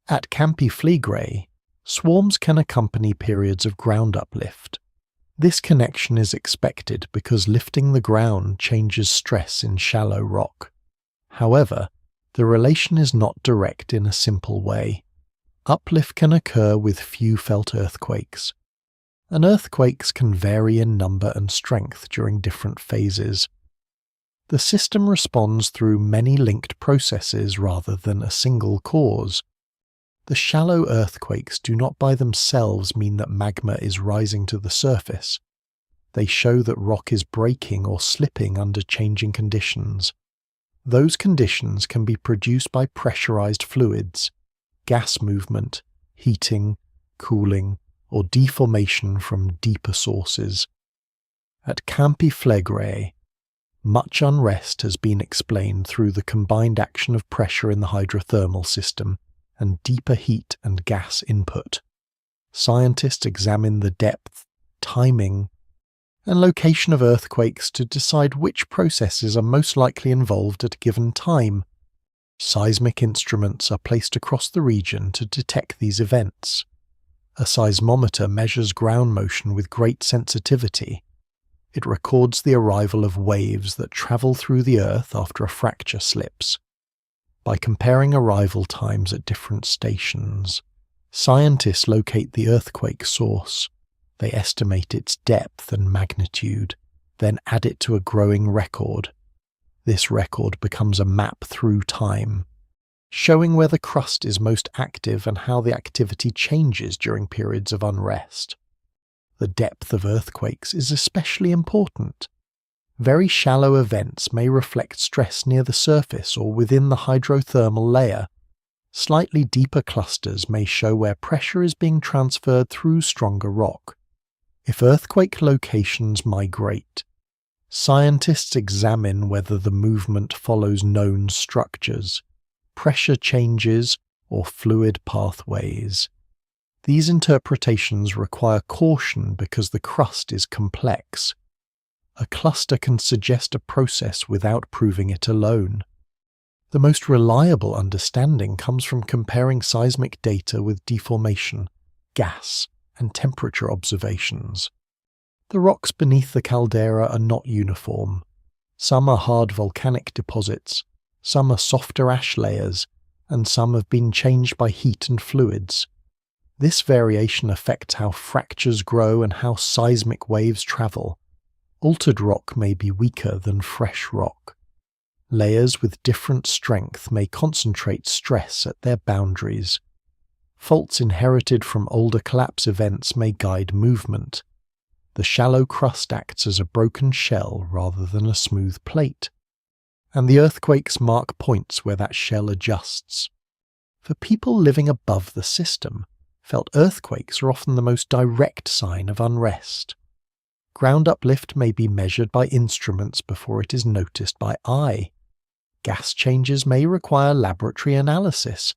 At Campi Flegrei, swarms can accompany periods of ground uplift. This connection is expected because lifting the ground changes stress in shallow rock. However, the relation is not direct in a simple way. Uplift can occur with few felt earthquakes, and earthquakes can vary in number and strength during different phases. The system responds through many linked processes rather than a single cause. The shallow earthquakes do not by themselves mean that magma is rising to the surface. They show that rock is breaking or slipping under changing conditions. Those conditions can be produced by pressurized fluids, gas movement, heating, cooling, or deformation from deeper sources. At Campi Flegrei, much unrest has been explained through the combined action of pressure in the hydrothermal system and deeper heat and gas input. Scientists examine the depth, timing, and location of earthquakes to decide which processes are most likely involved at a given time. Seismic instruments are placed across the region to detect these events. A seismometer measures ground motion with great sensitivity. It records the arrival of waves that travel through the earth after a fracture slips. By comparing arrival times at different stations, scientists locate the earthquake source. They estimate its depth and magnitude, then add it to a growing record. This record becomes a map through time, showing where the crust is most active and how the activity changes during periods of unrest. The depth of earthquakes is especially important. Very shallow events may reflect stress near the surface or within the hydrothermal layer. Slightly deeper clusters may show where pressure is being transferred through stronger rock. If earthquake locations migrate, scientists examine whether the movement follows known structures, pressure changes, or fluid pathways. These interpretations require caution because the crust is complex. A cluster can suggest a process without proving it alone. The most reliable understanding comes from comparing seismic data with deformation, gas, and temperature observations. The rocks beneath the caldera are not uniform. Some are hard volcanic deposits, some are softer ash layers, and some have been changed by heat and fluids. This variation affects how fractures grow and how seismic waves travel. Altered rock may be weaker than fresh rock. Layers with different strength may concentrate stress at their boundaries. Faults inherited from older collapse events may guide movement. The shallow crust acts as a broken shell rather than a smooth plate, and the earthquakes mark points where that shell adjusts. For people living above the system, felt earthquakes are often the most direct sign of unrest. Ground uplift may be measured by instruments before it is noticed by eye. Gas changes may require laboratory analysis,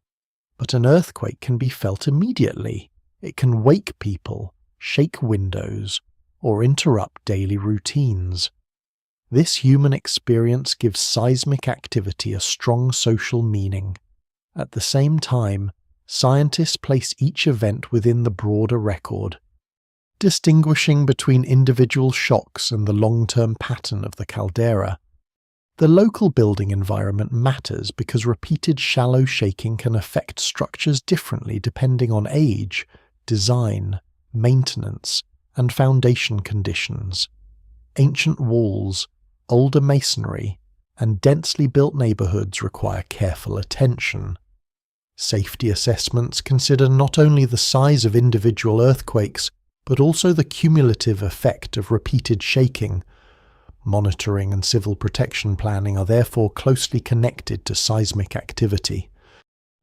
but an earthquake can be felt immediately. It can wake people, shake windows, or interrupt daily routines. This human experience gives seismic activity a strong social meaning. At the same time, scientists place each event within the broader record, distinguishing between individual shocks and the long-term pattern of the caldera. The local building environment matters because repeated shallow shaking can affect structures differently depending on age, design, maintenance, and foundation conditions. Ancient walls, older masonry, and densely built neighborhoods require careful attention. Safety assessments consider not only the size of individual earthquakes, but also the cumulative effect of repeated shaking. Monitoring and civil protection planning are therefore closely connected to seismic activity.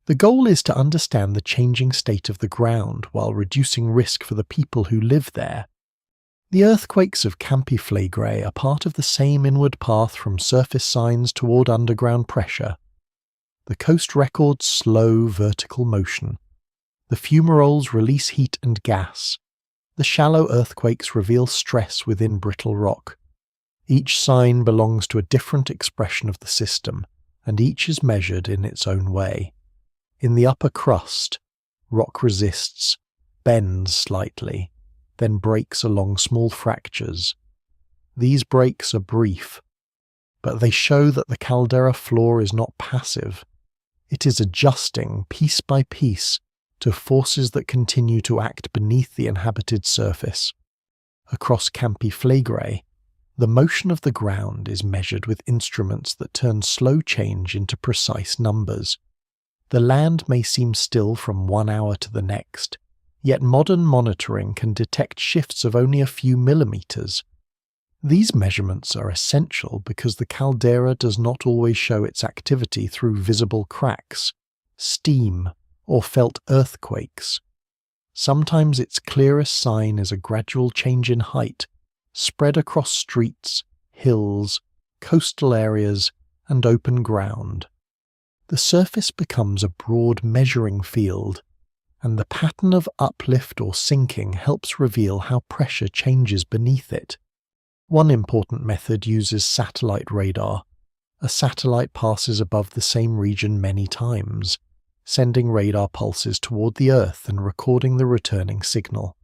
The goal is to understand the changing state of the ground while reducing risk for the people who live there. The earthquakes of Campi Flegrei are part of the same inward path from surface signs toward underground pressure. The coast records slow vertical motion. The fumaroles release heat and gas. The shallow earthquakes reveal stress within brittle rock. Each sign belongs to a different expression of the system, and each is measured in its own way. In the upper crust, rock resists, bends slightly, then breaks along small fractures. These breaks are brief, but they show that the caldera floor is not passive. It is adjusting piece by piece to forces that continue to act beneath the inhabited surface. Across Campi Flegrei, the motion of the ground is measured with instruments that turn slow change into precise numbers. The land may seem still from 1 hour to the next, yet modern monitoring can detect shifts of only a few millimeters. These measurements are essential because the caldera does not always show its activity through visible cracks, steam, or felt earthquakes. Sometimes its clearest sign is a gradual change in height, spread across streets, hills, coastal areas, and open ground. The surface becomes a broad measuring field, and the pattern of uplift or sinking helps reveal how pressure changes beneath it. One important method uses satellite radar. A satellite passes above the same region many times, sending radar pulses toward the Earth and recording the returning signal.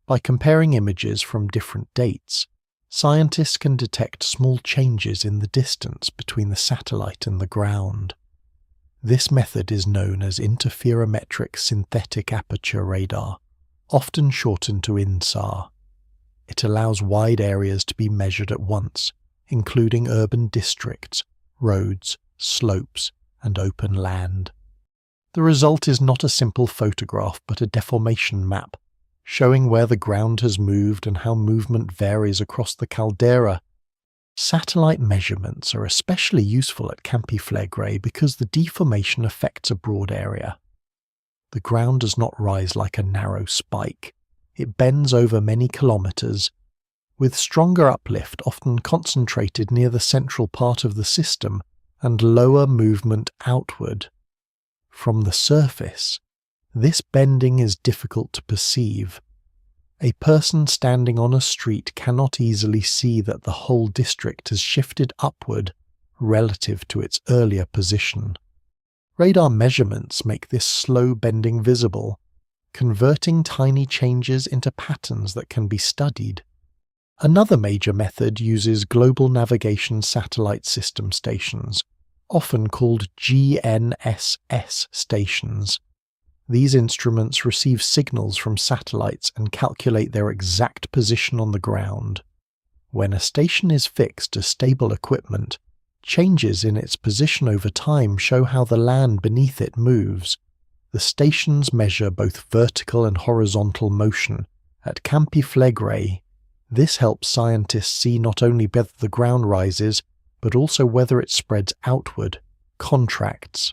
By comparing images from different dates, scientists can detect small changes in the distance between the satellite and the ground. This method is known as interferometric synthetic aperture radar, often shortened to INSAR. It allows wide areas to be measured at once, including urban districts, roads, slopes, and open land. The result is not a simple photograph but a deformation map, showing where the ground has moved and how movement varies across the caldera. Satellite measurements are especially useful at Campi Flegrei because the deformation affects a broad area. The ground does not rise like a narrow spike. It bends over many kilometers, with stronger uplift often concentrated near the central part of the system and lower movement outward. From the surface, this bending is difficult to perceive. A person standing on a street cannot easily see that the whole district has shifted upward relative to its earlier position. Radar measurements make this slow bending visible, converting tiny changes into patterns that can be studied. Another major method uses Global Navigation Satellite System stations, often called GNSS stations. These instruments receive signals from satellites and calculate their exact position on the ground. When a station is fixed to stable equipment, changes in its position over time show how the land beneath it moves. The stations measure both vertical and horizontal motion. At Campi Flegrei, this helps scientists see not only whether the ground rises, but also whether it spreads outward, contracts,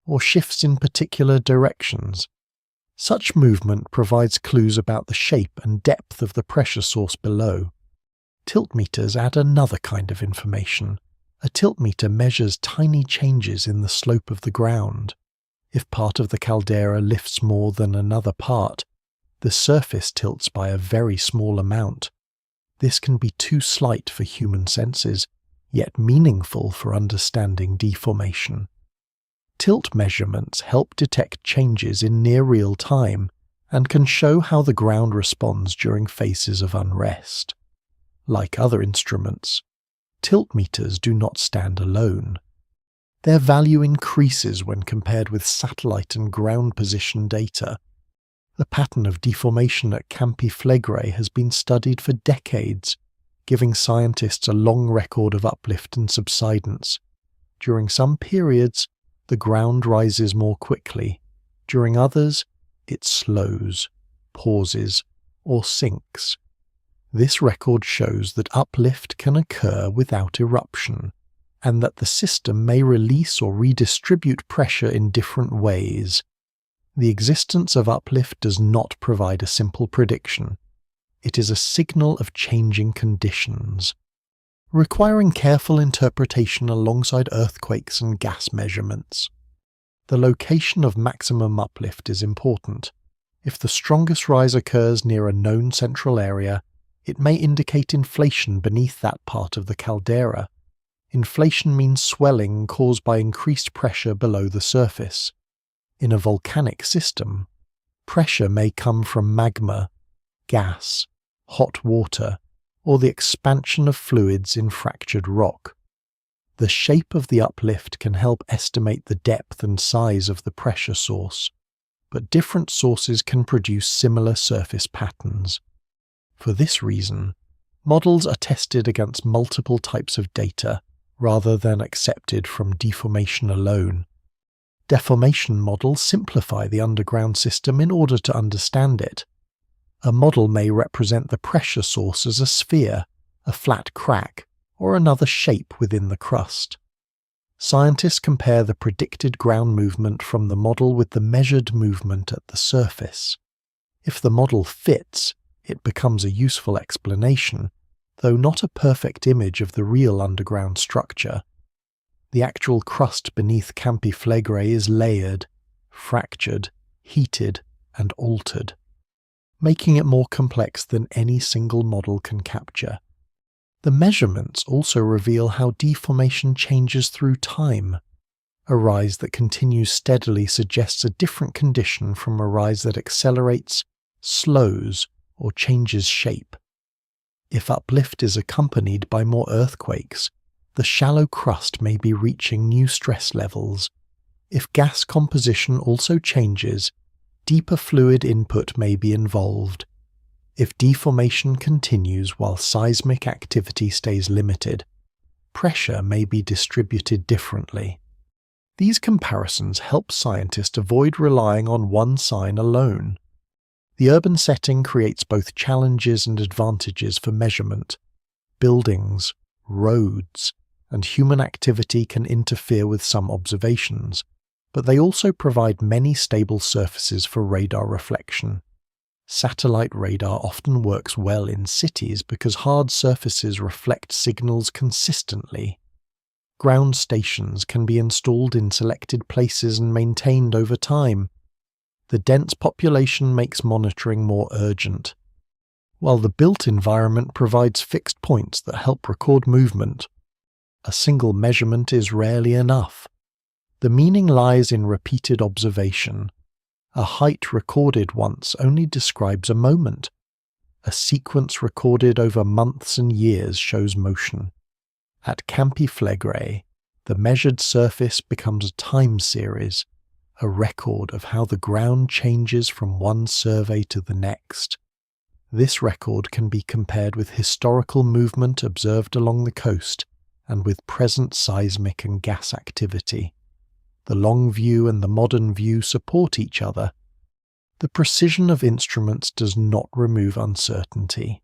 or shifts in particular directions. Such movement provides clues about the shape and depth of the pressure source below. Tiltmeters add another kind of information. A tiltmeter measures tiny changes in the slope of the ground. If part of the caldera lifts more than another part, the surface tilts by a very small amount. This can be too slight for human senses, yet meaningful for understanding deformation. Tilt measurements help detect changes in near real time and can show how the ground responds during phases of unrest. Like other instruments, tiltmeters do not stand alone. Their value increases when compared with satellite and ground position data. The pattern of deformation at Campi Flegrei has been studied for decades, giving scientists a long record of uplift and subsidence. During some periods, the ground rises more quickly. During others, it slows, pauses, or sinks. This record shows that uplift can occur without eruption, and that the system may release or redistribute pressure in different ways. The existence of uplift does not provide a simple prediction. It is a signal of changing conditions, requiring careful interpretation alongside earthquakes and gas measurements. The location of maximum uplift is important. If the strongest rise occurs near a known central area, it may indicate inflation beneath that part of the caldera. Inflation means swelling caused by increased pressure below the surface. In a volcanic system, pressure may come from magma, gas, hot water, or the expansion of fluids in fractured rock. The shape of the uplift can help estimate the depth and size of the pressure source, but different sources can produce similar surface patterns. For this reason, models are tested against multiple types of data rather than accepted from deformation alone. Deformation models simplify the underground system in order to understand it. A model may represent the pressure source as a sphere, a flat crack, or another shape within the crust. Scientists compare the predicted ground movement from the model with the measured movement at the surface. If the model fits, it becomes a useful explanation, though not a perfect image of the real underground structure. The actual crust beneath Campi Flegrei is layered, fractured, heated, and altered, making it more complex than any single model can capture. The measurements also reveal how deformation changes through time. A rise that continues steadily suggests a different condition from a rise that accelerates, slows, or changes shape. If uplift is accompanied by more earthquakes, the shallow crust may be reaching new stress levels. If gas composition also changes, deeper fluid input may be involved. If deformation continues while seismic activity stays limited, pressure may be distributed differently. These comparisons help scientists avoid relying on one sign alone. The urban setting creates both challenges and advantages for measurement. Buildings, roads, and human activity can interfere with some observations, but they also provide many stable surfaces for radar reflection. Satellite radar often works well in cities because hard surfaces reflect signals consistently. Ground stations can be installed in selected places and maintained over time. The dense population makes monitoring more urgent. While the built environment provides fixed points that help record movement, a single measurement is rarely enough. The meaning lies in repeated observation. A height recorded once only describes a moment. A sequence recorded over months and years shows motion. At Campi Flegrei, the measured surface becomes a time series, a record of how the ground changes from one survey to the next. This record can be compared with historical movement observed along the coast and with present seismic and gas activity. The long view and the modern view support each other. The precision of instruments does not remove uncertainty.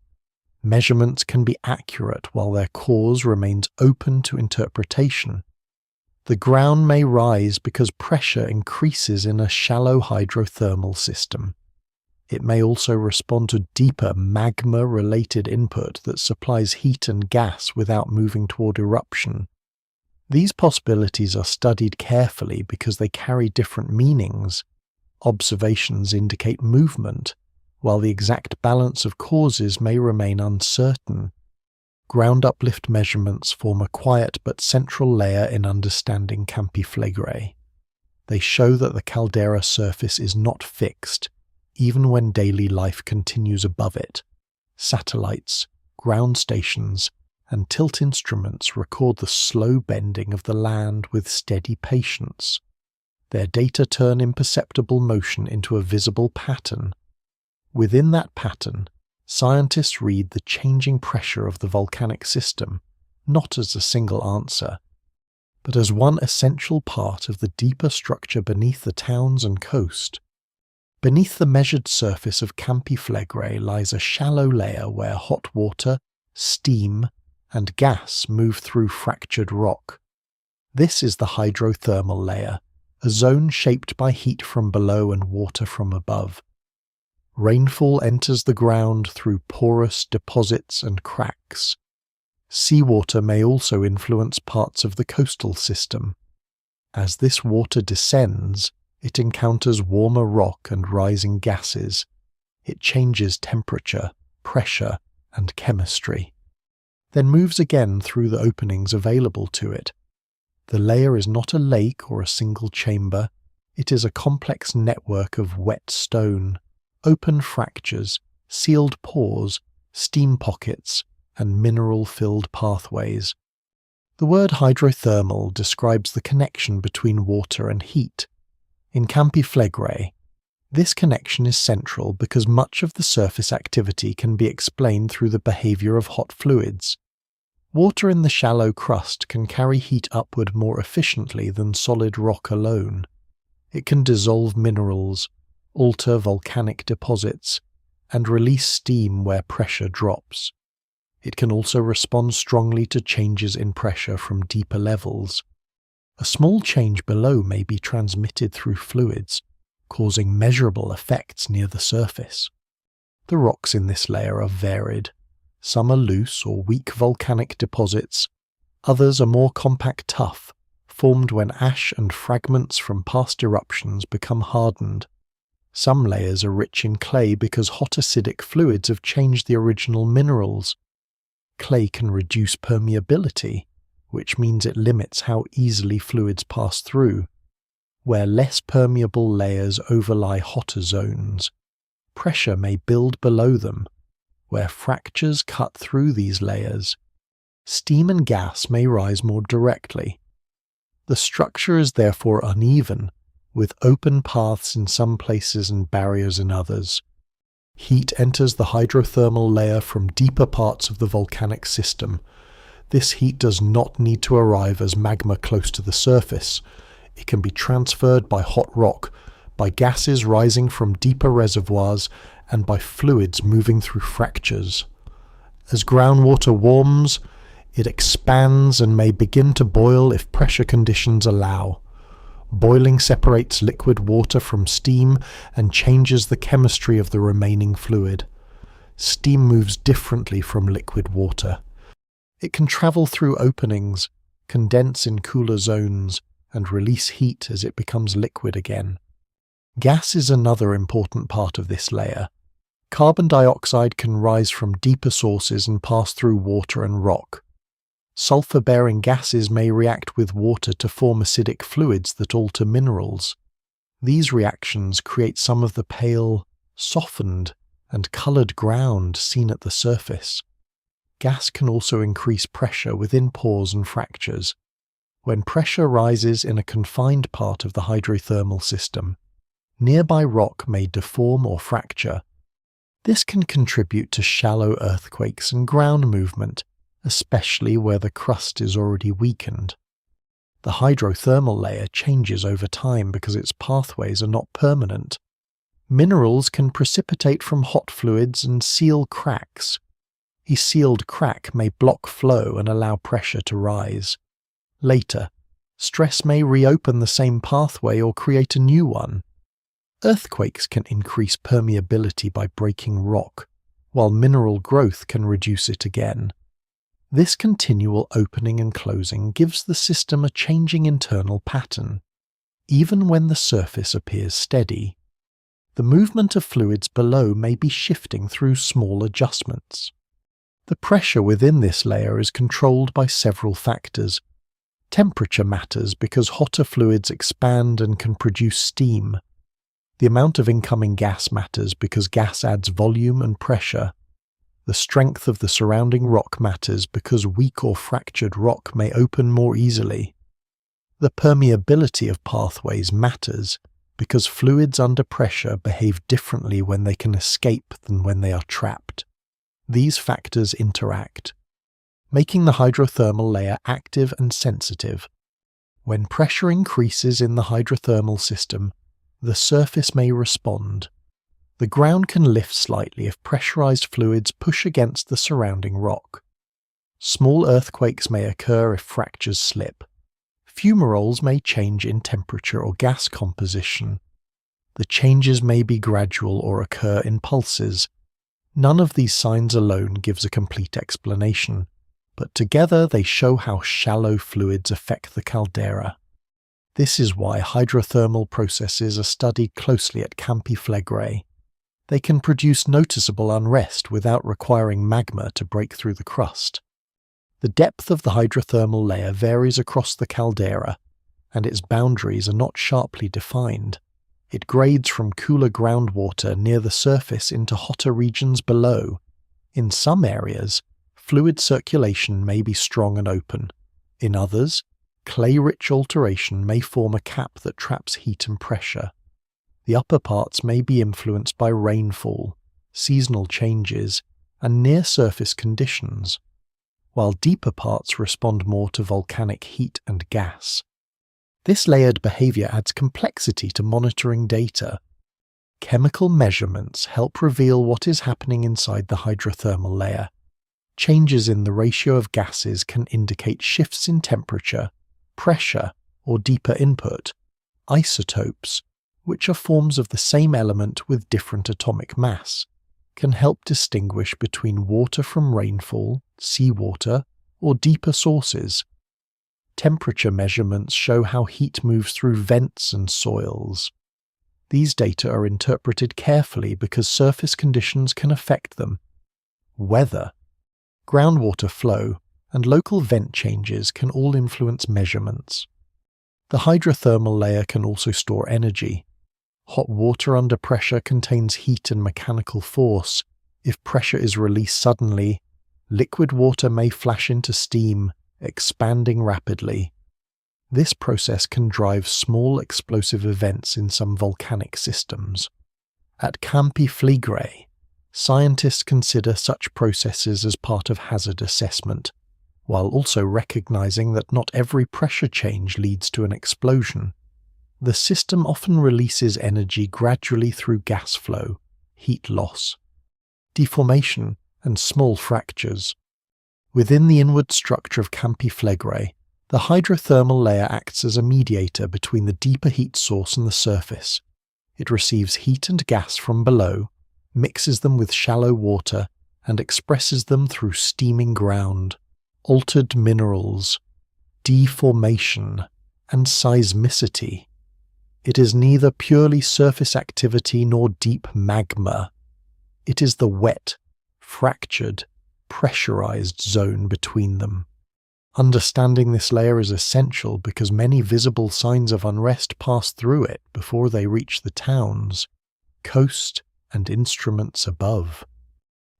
Measurements can be accurate while their cause remains open to interpretation. The ground may rise because pressure increases in a shallow hydrothermal system. It may also respond to deeper magma-related input that supplies heat and gas without moving toward eruption. These possibilities are studied carefully because they carry different meanings. Observations indicate movement, while the exact balance of causes may remain uncertain. Ground uplift measurements form a quiet but central layer in understanding Campi Flegrei. They show that the caldera surface is not fixed, even when daily life continues above it. Satellites, ground stations, and tilt instruments record the slow bending of the land with steady patience. Their data turn imperceptible motion into a visible pattern. Within that pattern, scientists read the changing pressure of the volcanic system, not as a single answer, but as one essential part of the deeper structure beneath the towns and coast. Beneath the measured surface of Campi Flegrei lies a shallow layer where hot water, steam, and gas move through fractured rock. This is the hydrothermal layer, a zone shaped by heat from below and water from above. Rainfall enters the ground through porous deposits and cracks. Seawater may also influence parts of the coastal system. As this water descends, it encounters warmer rock and rising gases. It changes temperature, pressure, and chemistry, then moves again through the openings available to it. The layer is not a lake or a single chamber. It is a complex network of wet stone, open fractures, sealed pores, steam pockets, and mineral-filled pathways. The word hydrothermal describes the connection between water and heat. In Campi Flegrei, this connection is central because much of the surface activity can be explained through the behavior of hot fluids. Water in the shallow crust can carry heat upward more efficiently than solid rock alone. It can dissolve minerals, alter volcanic deposits, and release steam where pressure drops. It can also respond strongly to changes in pressure from deeper levels. A small change below may be transmitted through fluids, causing measurable effects near the surface. The rocks in this layer are varied. Some are loose or weak volcanic deposits, others are more compact tuff, formed when ash and fragments from past eruptions become hardened. Some layers are rich in clay because hot acidic fluids have changed the original minerals. Clay can reduce permeability, which means it limits how easily fluids pass through. Where less permeable layers overlie hotter zones, pressure may build below them. Where fractures cut through these layers, steam and gas may rise more directly. The structure is therefore uneven, with open paths in some places and barriers in others. Heat enters the hydrothermal layer from deeper parts of the volcanic system. This heat does not need to arrive as magma close to the surface. It can be transferred by hot rock, by gases rising from deeper reservoirs, and by fluids moving through fractures. As groundwater warms, it expands and may begin to boil if pressure conditions allow. Boiling separates liquid water from steam and changes the chemistry of the remaining fluid. Steam moves differently from liquid water. It can travel through openings, condense in cooler zones, and release heat as it becomes liquid again. Gas is another important part of this layer. Carbon dioxide can rise from deeper sources and pass through water and rock. Sulfur-bearing gases may react with water to form acidic fluids that alter minerals. These reactions create some of the pale, softened, and coloured ground seen at the surface. Gas can also increase pressure within pores and fractures. When pressure rises in a confined part of the hydrothermal system, nearby rock may deform or fracture. This can contribute to shallow earthquakes and ground movement, especially where the crust is already weakened. The hydrothermal layer changes over time because its pathways are not permanent. Minerals can precipitate from hot fluids and seal cracks. A sealed crack may block flow and allow pressure to rise. Later, stress may reopen the same pathway or create a new one. Earthquakes can increase permeability by breaking rock, while mineral growth can reduce it again. This continual opening and closing gives the system a changing internal pattern, even when the surface appears steady. The movement of fluids below may be shifting through small adjustments. The pressure within this layer is controlled by several factors. Temperature matters because hotter fluids expand and can produce steam. The amount of incoming gas matters because gas adds volume and pressure. The strength of the surrounding rock matters because weak or fractured rock may open more easily. The permeability of pathways matters because fluids under pressure behave differently when they can escape than when they are trapped. These factors interact, making the hydrothermal layer active and sensitive. When pressure increases in the hydrothermal system, the surface may respond. The ground can lift slightly if pressurized fluids push against the surrounding rock. Small earthquakes may occur if fractures slip. Fumaroles may change in temperature or gas composition. The changes may be gradual or occur in pulses. None of these signs alone gives a complete explanation, but together they show how shallow fluids affect the caldera. This is why hydrothermal processes are studied closely at Campi Flegrei. They can produce noticeable unrest without requiring magma to break through the crust. The depth of the hydrothermal layer varies across the caldera, and its boundaries are not sharply defined. It grades from cooler groundwater near the surface into hotter regions below. In some areas, fluid circulation may be strong and open. In others, clay-rich alteration may form a cap that traps heat and pressure. The upper parts may be influenced by rainfall, seasonal changes, and near-surface conditions, while deeper parts respond more to volcanic heat and gas. This layered behavior adds complexity to monitoring data. Chemical measurements help reveal what is happening inside the hydrothermal layer. Changes in the ratio of gases can indicate shifts in temperature, pressure, or deeper input. Isotopes, which are forms of the same element with different atomic mass, can help distinguish between water from rainfall, seawater, or deeper sources. Temperature measurements show how heat moves through vents and soils. These data are interpreted carefully because surface conditions can affect them. Weather, groundwater flow, and local vent changes can all influence measurements. The hydrothermal layer can also store energy. Hot water under pressure contains heat and mechanical force. If pressure is released suddenly, liquid water may flash into steam, expanding rapidly. This process can drive small explosive events in some volcanic systems. At Campi Flegrei, scientists consider such processes as part of hazard assessment, while also recognizing that not every pressure change leads to an explosion. The system often releases energy gradually through gas flow, heat loss, deformation, and small fractures. Within the inward structure of Campi Flegrei, the hydrothermal layer acts as a mediator between the deeper heat source and the surface. It receives heat and gas from below, mixes them with shallow water, and expresses them through steaming ground, altered minerals, deformation, and seismicity. It is neither purely surface activity nor deep magma. It is the wet, fractured, pressurized zone between them. Understanding this layer is essential because many visible signs of unrest pass through it before they reach the towns, coast, and instruments above.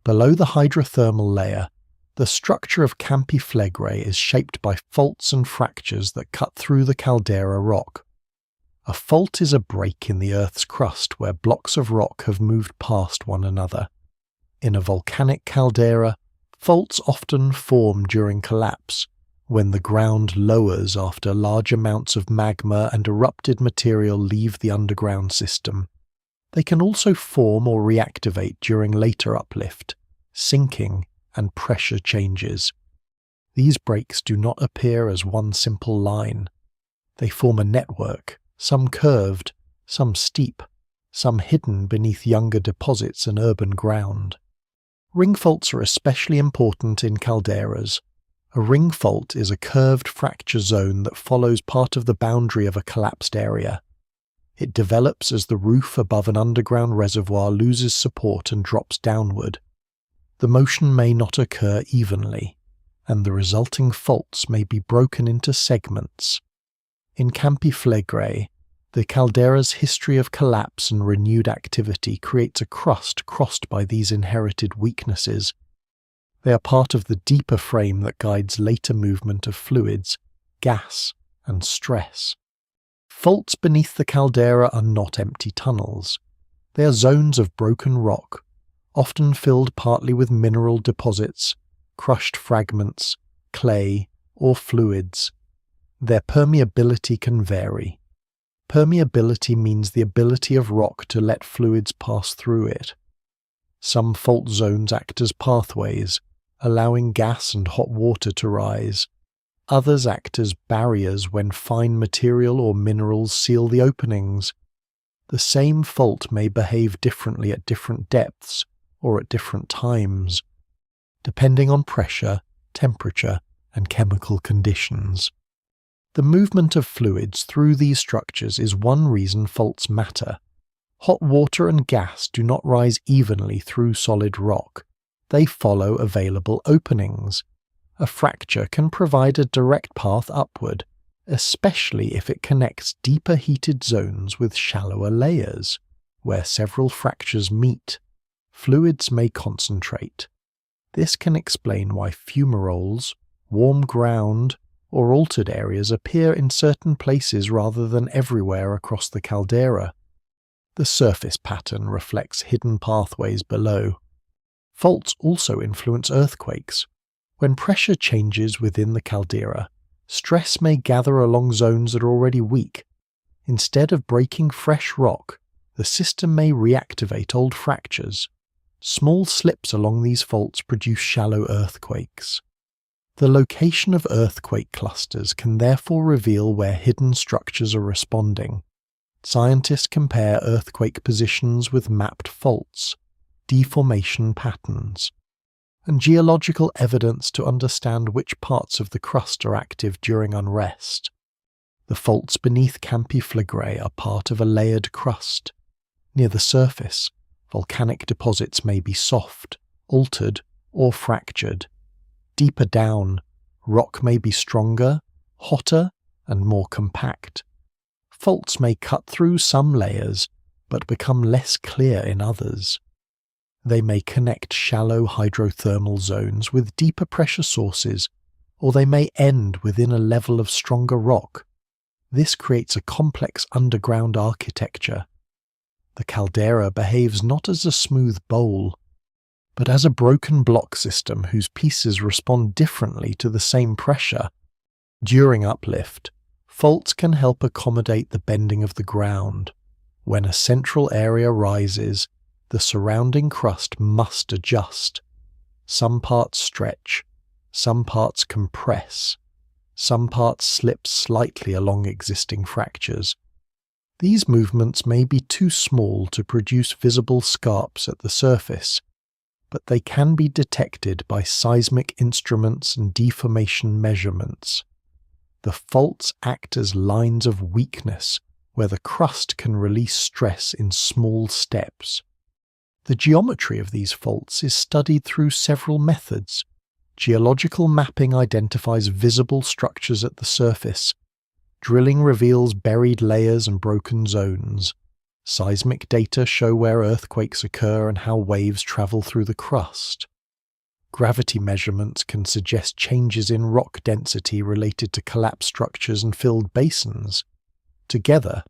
Below the hydrothermal layer, the structure of Campi Flegrei is shaped by faults and fractures that cut through the caldera rock. A fault is a break in the Earth's crust where blocks of rock have moved past one another. In a volcanic caldera, faults often form during collapse, when the ground lowers after large amounts of magma and erupted material leave the underground system. They can also form or reactivate during later uplift, sinking, and pressure changes. These breaks do not appear as one simple line. They form a network, some curved, some steep, some hidden beneath younger deposits and urban ground. Ring faults are especially important in calderas. A ring fault is a curved fracture zone that follows part of the boundary of a collapsed area. It develops as the roof above an underground reservoir loses support and drops downward. The motion may not occur evenly, and the resulting faults may be broken into segments. In Campi Flegrei, the caldera's history of collapse and renewed activity creates a crust crossed by these inherited weaknesses. They are part of the deeper frame that guides later movement of fluids, gas, and stress. Faults beneath the caldera are not empty tunnels. They are zones of broken rock, often filled partly with mineral deposits, crushed fragments, clay, or fluids. Their permeability can vary. Permeability means the ability of rock to let fluids pass through it. Some fault zones act as pathways, allowing gas and hot water to rise. Others act as barriers when fine material or minerals seal the openings. The same fault may behave differently at different depths or at different times, depending on pressure, temperature, and chemical conditions. The movement of fluids through these structures is one reason faults matter. Hot water and gas do not rise evenly through solid rock. They follow available openings. A fracture can provide a direct path upward, especially if it connects deeper heated zones with shallower layers. Where several fractures meet, fluids may concentrate. This can explain why fumaroles, warm ground, or altered areas appear in certain places rather than everywhere across the caldera. The surface pattern reflects hidden pathways below. Faults also influence earthquakes. When pressure changes within the caldera, stress may gather along zones that are already weak. Instead of breaking fresh rock, the system may reactivate old fractures. Small slips along these faults produce shallow earthquakes. The location of earthquake clusters can therefore reveal where hidden structures are responding. Scientists compare earthquake positions with mapped faults, deformation patterns, and geological evidence to understand which parts of the crust are active during unrest. The faults beneath Campi Flegrei are part of a layered crust. Near the surface, volcanic deposits may be soft, altered, or fractured. Deeper down, rock may be stronger, hotter, and more compact. Faults may cut through some layers, but become less clear in others. They may connect shallow hydrothermal zones with deeper pressure sources, or they may end within a level of stronger rock. This creates a complex underground architecture. The caldera behaves not as a smooth bowl, but as a broken block system whose pieces respond differently to the same pressure. During uplift, faults can help accommodate the bending of the ground. When a central area rises, the surrounding crust must adjust. Some parts stretch, some parts compress, some parts slip slightly along existing fractures. These movements may be too small to produce visible scarps at the surface, but they can be detected by seismic instruments and deformation measurements. The faults act as lines of weakness where the crust can release stress in small steps. The geometry of these faults is studied through several methods. Geological mapping identifies visible structures at the surface. Drilling reveals buried layers and broken zones. Seismic data show where earthquakes occur and how waves travel through the crust. Gravity measurements can suggest changes in rock density related to collapsed structures and filled basins. Together,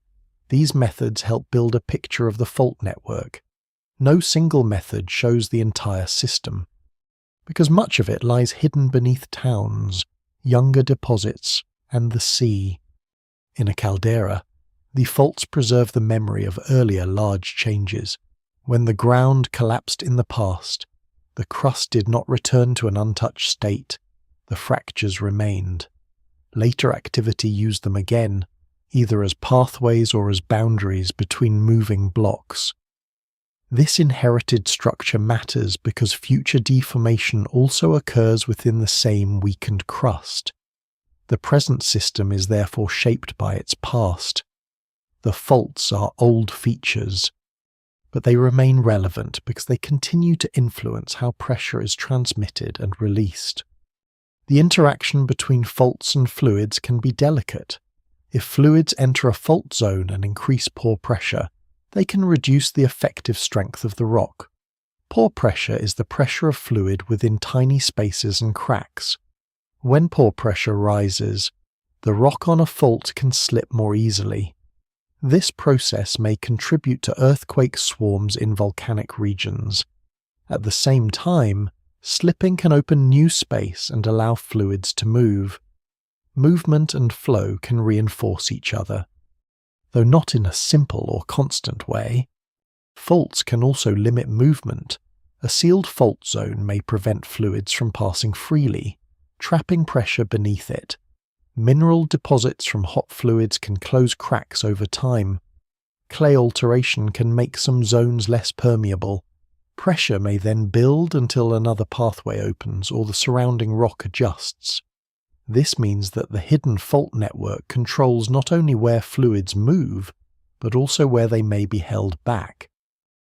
these methods help build a picture of the fault network. No single method shows the entire system, because much of it lies hidden beneath towns, younger deposits, and the sea. In a caldera, the faults preserve the memory of earlier large changes. When the ground collapsed in the past, the crust did not return to an untouched state. The fractures remained. Later activity used them again, either as pathways or as boundaries between moving blocks. This inherited structure matters because future deformation also occurs within the same weakened crust. The present system is therefore shaped by its past. The faults are old features, but they remain relevant because they continue to influence how pressure is transmitted and released. The interaction between faults and fluids can be delicate. If fluids enter a fault zone and increase pore pressure, they can reduce the effective strength of the rock. Pore pressure is the pressure of fluid within tiny spaces and cracks. When pore pressure rises, the rock on a fault can slip more easily. This process may contribute to earthquake swarms in volcanic regions. At the same time, slipping can open new space and allow fluids to move. Movement and flow can reinforce each other, though not in a simple or constant way. Faults can also limit movement. A sealed fault zone may prevent fluids from passing freely, trapping pressure beneath it. Mineral deposits from hot fluids can close cracks over time. Clay alteration can make some zones less permeable. Pressure may then build until another pathway opens or the surrounding rock adjusts. This means that the hidden fault network controls not only where fluids move, but also where they may be held back.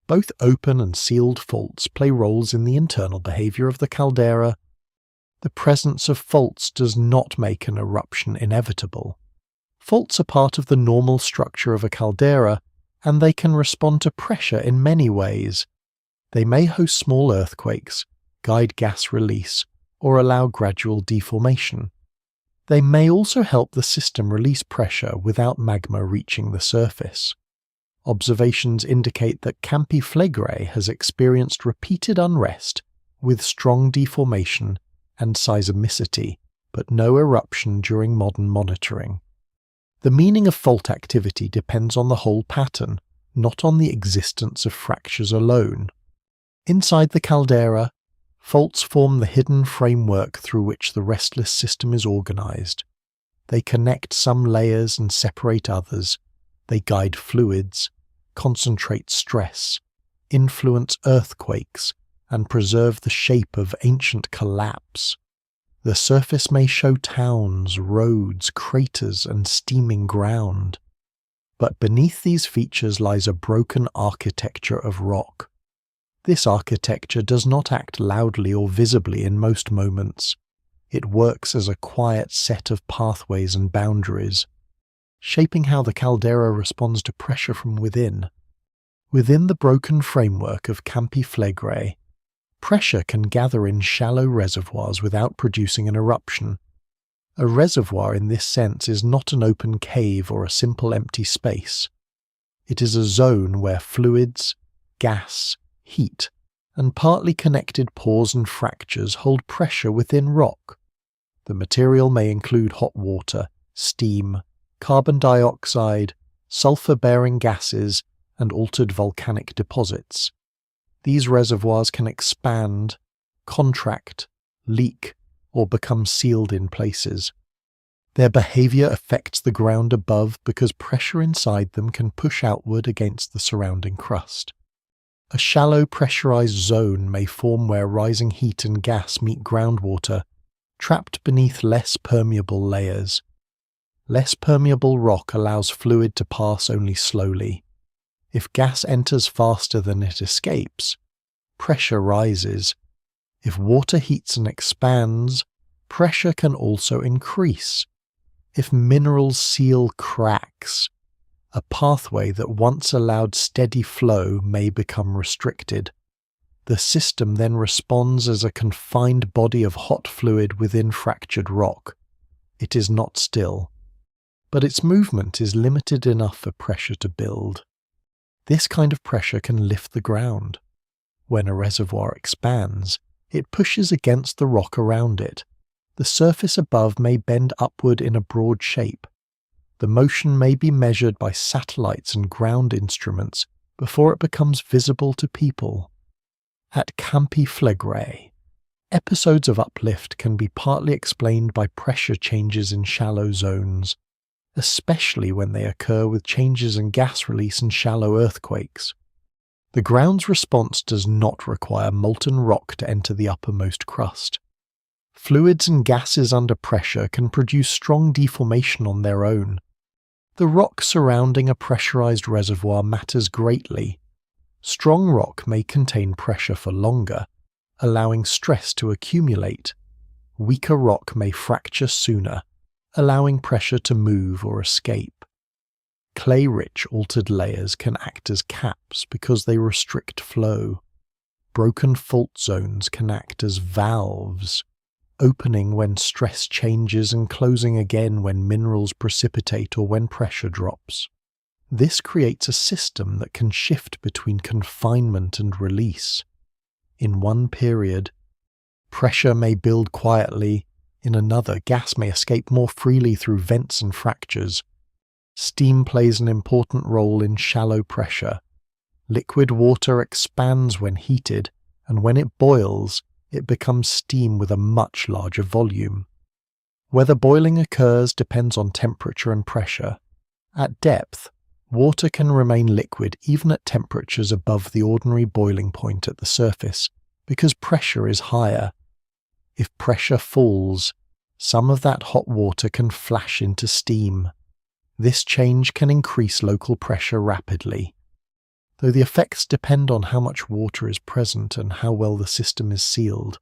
Both open and sealed faults play roles in the internal behavior of the caldera. The presence of faults does not make an eruption inevitable. Faults are part of the normal structure of a caldera, and they can respond to pressure in many ways. They may host small earthquakes, guide gas release, or allow gradual deformation. They may also help the system release pressure without magma reaching the surface. Observations indicate that Campi Flegrei has experienced repeated unrest with strong deformation and seismicity, but no eruption during modern monitoring. The meaning of fault activity depends on the whole pattern, not on the existence of fractures alone. Inside the caldera, faults form the hidden framework through which the restless system is organized. They connect some layers and separate others. They guide fluids, concentrate stress, influence earthquakes, and preserve the shape of ancient collapse. The surface may show towns, roads, craters, and steaming ground. But beneath these features lies a broken architecture of rock. This architecture does not act loudly or visibly in most moments. It works as a quiet set of pathways and boundaries, shaping how the caldera responds to pressure from within. Within the broken framework of Campi Flegrei, pressure can gather in shallow reservoirs without producing an eruption. A reservoir in this sense is not an open cave or a simple empty space. It is a zone where fluids, gas, heat, and partly connected pores and fractures hold pressure within rock. The material may include hot water, steam, carbon dioxide, sulfur-bearing gases, and altered volcanic deposits. These reservoirs can expand, contract, leak, or become sealed in places. Their behavior affects the ground above because pressure inside them can push outward against the surrounding crust. A shallow pressurized zone may form where rising heat and gas meet groundwater, trapped beneath less permeable layers. Less permeable rock allows fluid to pass only slowly. If gas enters faster than it escapes, pressure rises. If water heats and expands, pressure can also increase. If minerals seal cracks, a pathway that once allowed steady flow may become restricted. The system then responds as a confined body of hot fluid within fractured rock. It is not still, but its movement is limited enough for pressure to build. This kind of pressure can lift the ground. When a reservoir expands, it pushes against the rock around it. The surface above may bend upward in a broad shape. The motion may be measured by satellites and ground instruments before it becomes visible to people. At Campi Flegrei, episodes of uplift can be partly explained by pressure changes in shallow zones, especially when they occur with changes in gas release and shallow earthquakes. The ground's response does not require molten rock to enter the uppermost crust. Fluids and gases under pressure can produce strong deformation on their own. The rock surrounding a pressurized reservoir matters greatly. Strong rock may contain pressure for longer, allowing stress to accumulate. Weaker rock may fracture sooner, allowing pressure to move or escape. Clay-rich altered layers can act as caps because they restrict flow. Broken fault zones can act as valves, opening when stress changes and closing again when minerals precipitate or when pressure drops. This creates a system that can shift between confinement and release. In one period, pressure may build quietly. In another, gas may escape more freely through vents and fractures. Steam plays an important role in shallow pressure. Liquid water expands when heated, and when it boils, it becomes steam with a much larger volume. Whether boiling occurs depends on temperature and pressure. At depth, water can remain liquid even at temperatures above the ordinary boiling point at the surface, because pressure is higher. If pressure falls, some of that hot water can flash into steam. This change can increase local pressure rapidly. Though the effects depend on how much water is present and how well the system is sealed.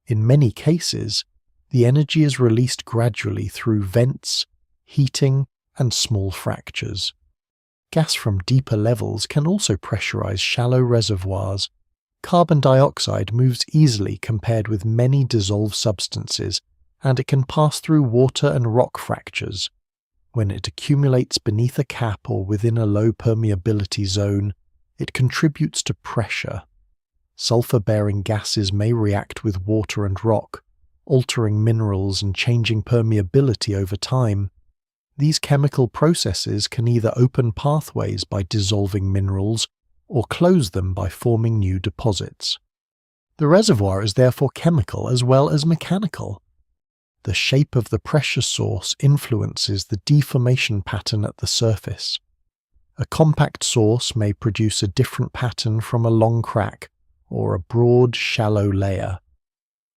In many cases, the energy is released gradually through vents, heating, and small fractures. Gas from deeper levels can also pressurize shallow reservoirs. Carbon dioxide moves easily compared with many dissolved substances, and it can pass through water and rock fractures. When it accumulates beneath a cap or within a low permeability zone, it contributes to pressure. Sulfur-bearing gases may react with water and rock, altering minerals and changing permeability over time. These chemical processes can either open pathways by dissolving minerals or close them by forming new deposits. The reservoir is therefore chemical as well as mechanical. The shape of the pressure source influences the deformation pattern at the surface. A compact source may produce a different pattern from a long crack or a broad, shallow layer.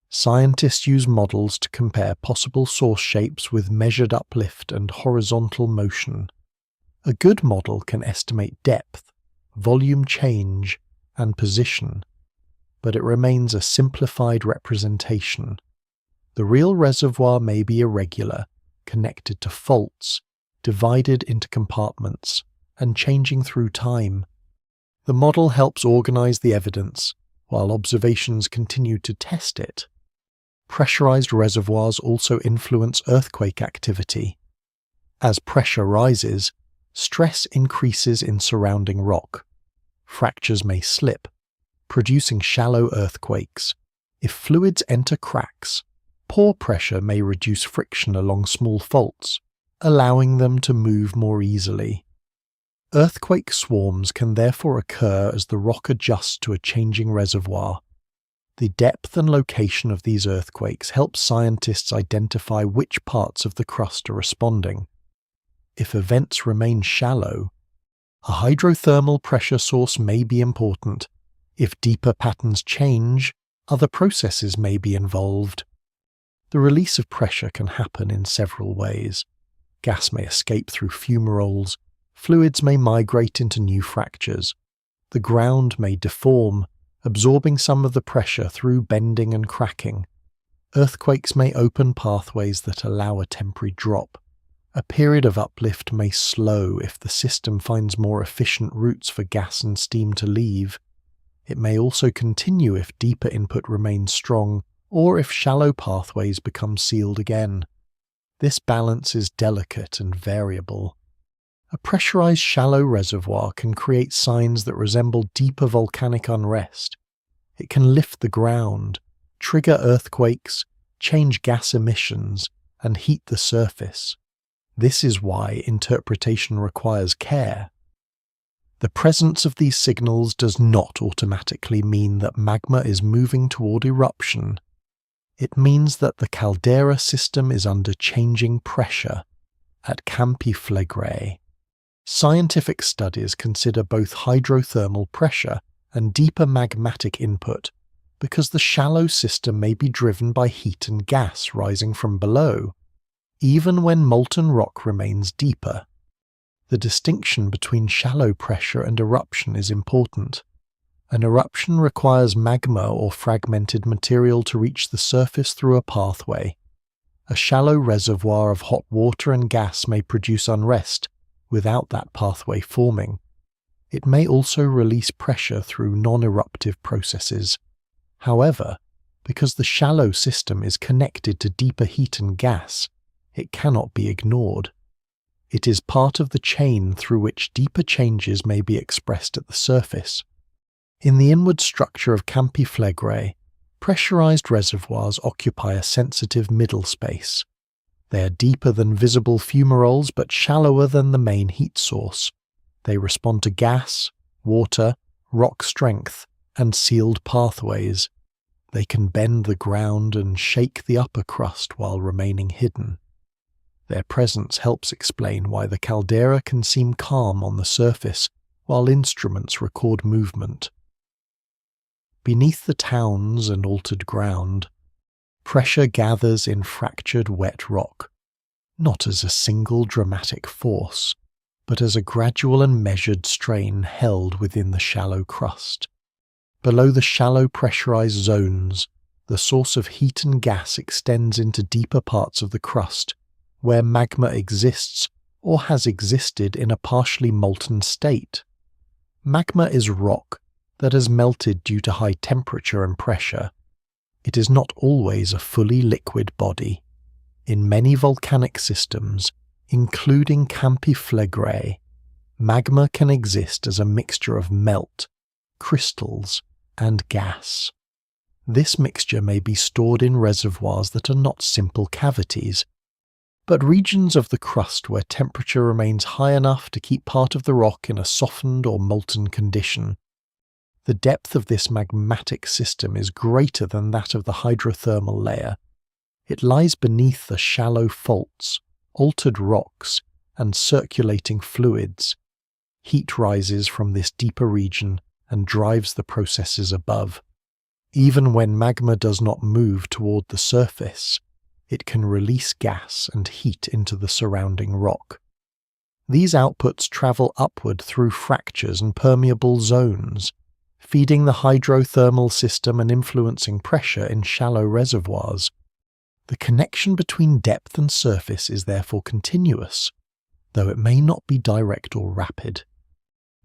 Scientists use models to compare possible source shapes with measured uplift and horizontal motion. A good model can estimate depth, volume change, and position, but it remains a simplified representation. The real reservoir may be irregular, connected to faults, divided into compartments, and changing through time. The model helps organize the evidence, while observations continue to test it. Pressurized reservoirs also influence earthquake activity. As pressure rises, stress increases in surrounding rock. Fractures may slip, producing shallow earthquakes. If fluids enter cracks, pore pressure may reduce friction along small faults, allowing them to move more easily. Earthquake swarms can therefore occur as the rock adjusts to a changing reservoir. The depth and location of these earthquakes helps scientists identify which parts of the crust are responding. If events remain shallow, a hydrothermal pressure source may be important. If deeper patterns change, other processes may be involved. The release of pressure can happen in several ways. Gas may escape through fumaroles, fluids may migrate into new fractures, the ground may deform, absorbing some of the pressure through bending and cracking. Earthquakes may open pathways that allow a temporary drop. A period of uplift may slow if the system finds more efficient routes for gas and steam to leave. It may also continue if deeper input remains strong or if shallow pathways become sealed again. This balance is delicate and variable. A pressurized shallow reservoir can create signs that resemble deeper volcanic unrest. It can lift the ground, trigger earthquakes, change gas emissions, and heat the surface. This is why interpretation requires care. The presence of these signals does not automatically mean that magma is moving toward eruption. It means that the caldera system is under changing pressure at Campi Flegrei. Scientific studies consider both hydrothermal pressure and deeper magmatic input because the shallow system may be driven by heat and gas rising from below, even when molten rock remains deeper. The distinction between shallow pressure and eruption is important. An eruption requires magma or fragmented material to reach the surface through a pathway. A shallow reservoir of hot water and gas may produce unrest without that pathway forming. It may also release pressure through non-eruptive processes. However, because the shallow system is connected to deeper heat and gas, it cannot be ignored. It is part of the chain through which deeper changes may be expressed at the surface. In the inward structure of Campi Flegrei, pressurized reservoirs occupy a sensitive middle space. They are deeper than visible fumaroles but shallower than the main heat source. They respond to gas, water, rock strength, and sealed pathways. They can bend the ground and shake the upper crust while remaining hidden. Their presence helps explain why the caldera can seem calm on the surface while instruments record movement. Beneath the towns and altered ground, pressure gathers in fractured wet rock, not as a single dramatic force, but as a gradual and measured strain held within the shallow crust. Below the shallow pressurized zones, the source of heat and gas extends into deeper parts of the crust, where magma exists or has existed in a partially molten state. Magma is rock that has melted due to high temperature and pressure. It is not always a fully liquid body. In many volcanic systems, including Campi Flegrei, magma can exist as a mixture of melt, crystals, and gas. This mixture may be stored in reservoirs that are not simple cavities, but regions of the crust where temperature remains high enough to keep part of the rock in a softened or molten condition. The depth of this magmatic system is greater than that of the hydrothermal layer. It lies beneath the shallow faults, altered rocks, and circulating fluids. Heat rises from this deeper region and drives the processes above. Even when magma does not move toward the surface, it can release gas and heat into the surrounding rock. These outputs travel upward through fractures and permeable zones, feeding the hydrothermal system and influencing pressure in shallow reservoirs. The connection between depth and surface is therefore continuous, though it may not be direct or rapid.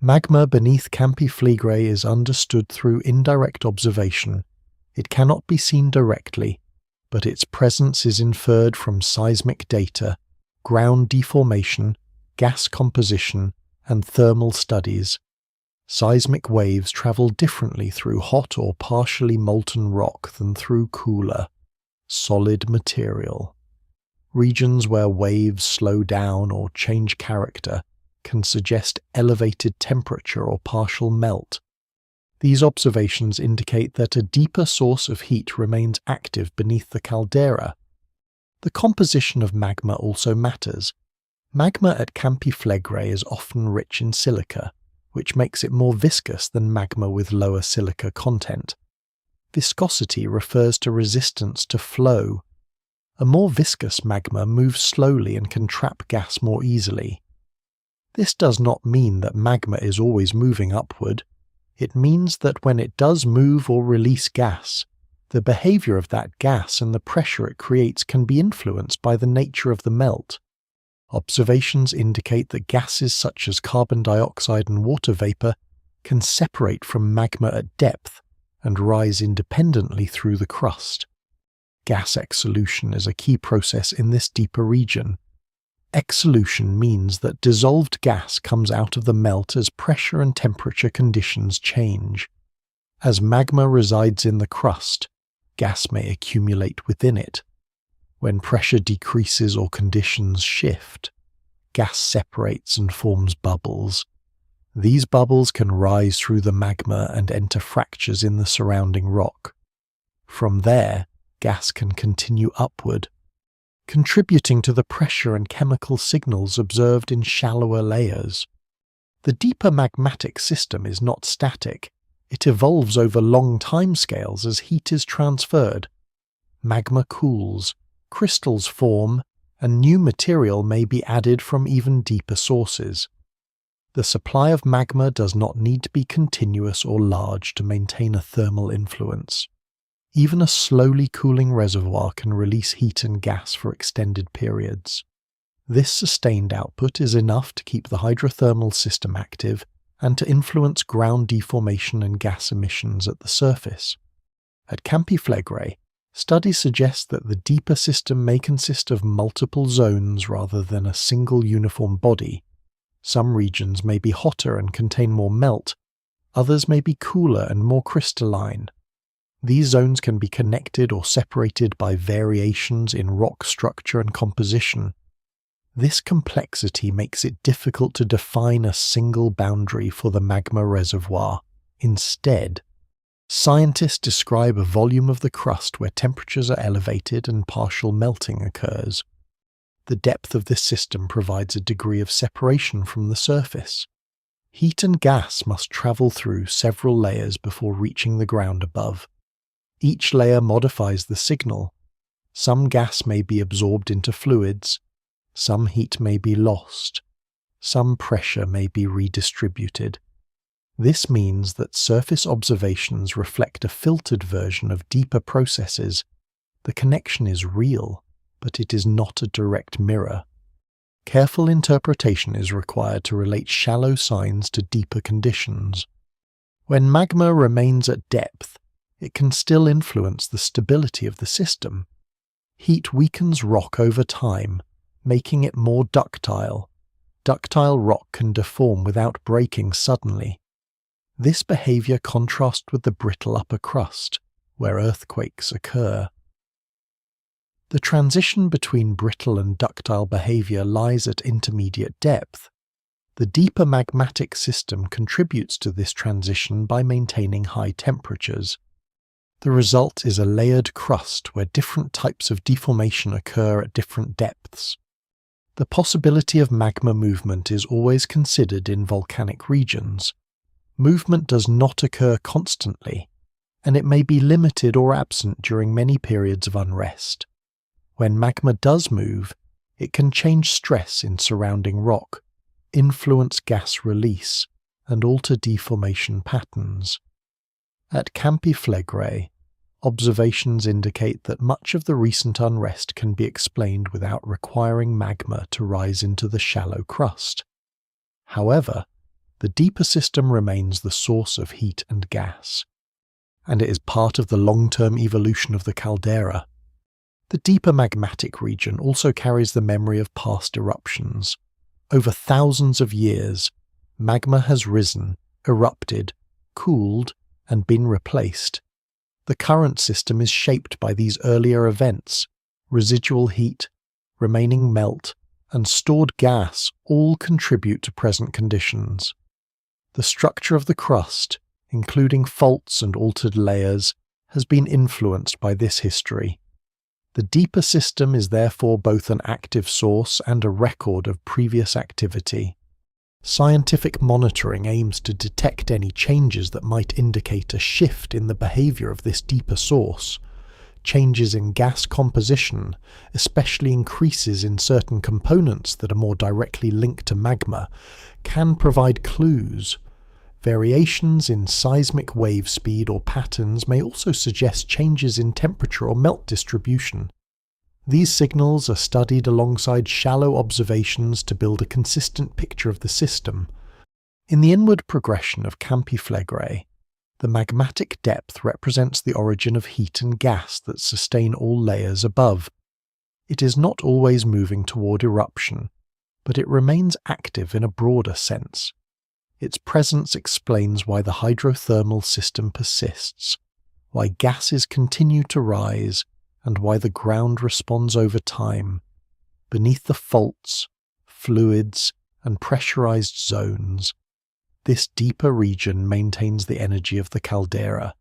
Magma beneath Campi Flegrei is understood through indirect observation. It cannot be seen directly, but its presence is inferred from seismic data, ground deformation, gas composition, and thermal studies. Seismic waves travel differently through hot or partially molten rock than through cooler, solid material. Regions where waves slow down or change character can suggest elevated temperature or partial melt. These observations indicate that a deeper source of heat remains active beneath the caldera. The composition of magma also matters. Magma at Campi Flegrei is often rich in silica, which makes it more viscous than magma with lower silica content. Viscosity refers to resistance to flow. A more viscous magma moves slowly and can trap gas more easily. This does not mean that magma is always moving upward. It means that when it does move or release gas, the behavior of that gas and the pressure it creates can be influenced by the nature of the melt. Observations indicate that gases such as carbon dioxide and water vapor can separate from magma at depth and rise independently through the crust. Gas exsolution is a key process in this deeper region. Exsolution means that dissolved gas comes out of the melt as pressure and temperature conditions change. As magma resides in the crust, gas may accumulate within it. When pressure decreases or conditions shift, gas separates and forms bubbles. These bubbles can rise through the magma and enter fractures in the surrounding rock. From there, gas can continue upward, contributing to the pressure and chemical signals observed in shallower layers. The deeper magmatic system is not static. It evolves over long timescales as heat is transferred. Magma cools, crystals form, and new material may be added from even deeper sources. The supply of magma does not need to be continuous or large to maintain a thermal influence. Even a slowly cooling reservoir can release heat and gas for extended periods. This sustained output is enough to keep the hydrothermal system active and to influence ground deformation and gas emissions at the surface. At Campi Flegrei, studies suggest that the deeper system may consist of multiple zones rather than a single uniform body. Some regions may be hotter and contain more melt, others may be cooler and more crystalline. These zones can be connected or separated by variations in rock structure and composition. This complexity makes it difficult to define a single boundary for the magma reservoir. Instead, scientists describe a volume of the crust where temperatures are elevated and partial melting occurs. The depth of this system provides a degree of separation from the surface. Heat and gas must travel through several layers before reaching the ground above. Each layer modifies the signal. Some gas may be absorbed into fluids, some heat may be lost, some pressure may be redistributed. This means that surface observations reflect a filtered version of deeper processes. The connection is real, but it is not a direct mirror. Careful interpretation is required to relate shallow signs to deeper conditions. When magma remains at depth, it can still influence the stability of the system. Heat weakens rock over time, making it more ductile. Ductile rock can deform without breaking suddenly. This behavior contrasts with the brittle upper crust, where earthquakes occur. The transition between brittle and ductile behavior lies at intermediate depth. The deeper magmatic system contributes to this transition by maintaining high temperatures. The result is a layered crust where different types of deformation occur at different depths. The possibility of magma movement is always considered in volcanic regions. Movement does not occur constantly, and it may be limited or absent during many periods of unrest. When magma does move, it can change stress in surrounding rock, influence gas release, and alter deformation patterns. At Campi Flegrei, observations indicate that much of the recent unrest can be explained without requiring magma to rise into the shallow crust. However, the deeper system remains the source of heat and gas, and it is part of the long-term evolution of the caldera. The deeper magmatic region also carries the memory of past eruptions. Over thousands of years, magma has risen, erupted, cooled, and been replaced. The current system is shaped by these earlier events. Residual heat, remaining melt, and stored gas all contribute to present conditions. The structure of the crust, including faults and altered layers, has been influenced by this history. The deeper system is therefore both an active source and a record of previous activity. Scientific monitoring aims to detect any changes that might indicate a shift in the behavior of this deeper source. Changes in gas composition, especially increases in certain components that are more directly linked to magma, can provide clues. Variations in seismic wave speed or patterns may also suggest changes in temperature or melt distribution. These signals are studied alongside shallow observations to build a consistent picture of the system. In the inward progression of Campi Flegrei, the magmatic depth represents the origin of heat and gas that sustain all layers above. It is not always moving toward eruption, but it remains active in a broader sense. Its presence explains why the hydrothermal system persists, why gases continue to rise, and why the ground responds over time. Beneath the faults, fluids, and pressurized zones, this deeper region maintains the energy of the caldera,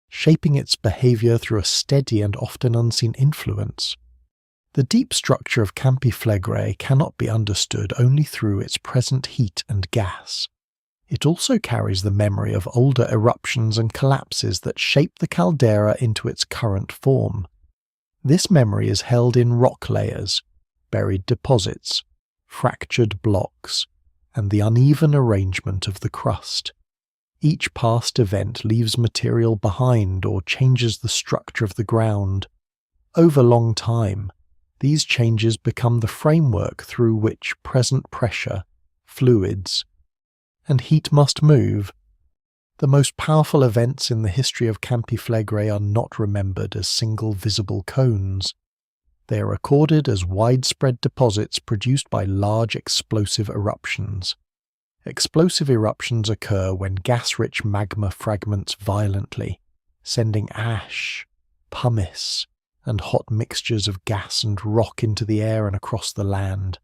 shaping its behavior through a steady and often unseen influence. The deep structure of Campi Flegrei cannot be understood only through its present heat and gas. It also carries the memory of older eruptions and collapses that shaped the caldera into its current form. This memory is held in rock layers, buried deposits, fractured blocks, and the uneven arrangement of the crust. Each past event leaves material behind or changes the structure of the ground. Over long time, these changes become the framework through which present pressure, fluids, and heat must move. The most powerful events in the history of Campi Flegrei are not remembered as single visible cones. They are recorded as widespread deposits produced by large explosive eruptions. Explosive eruptions occur when gas-rich magma fragments violently, sending ash, pumice, and hot mixtures of gas and rock into the air and across the land.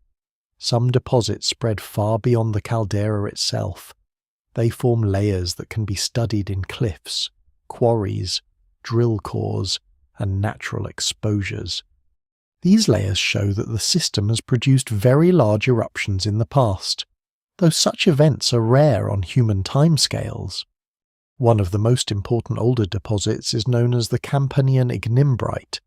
Some deposits spread far beyond the caldera itself. They form layers that can be studied in cliffs, quarries, drill cores, and natural exposures. These layers show that the system has produced very large eruptions in the past, though such events are rare on human timescales. One of the most important older deposits is known as the Campanian ignimbrite.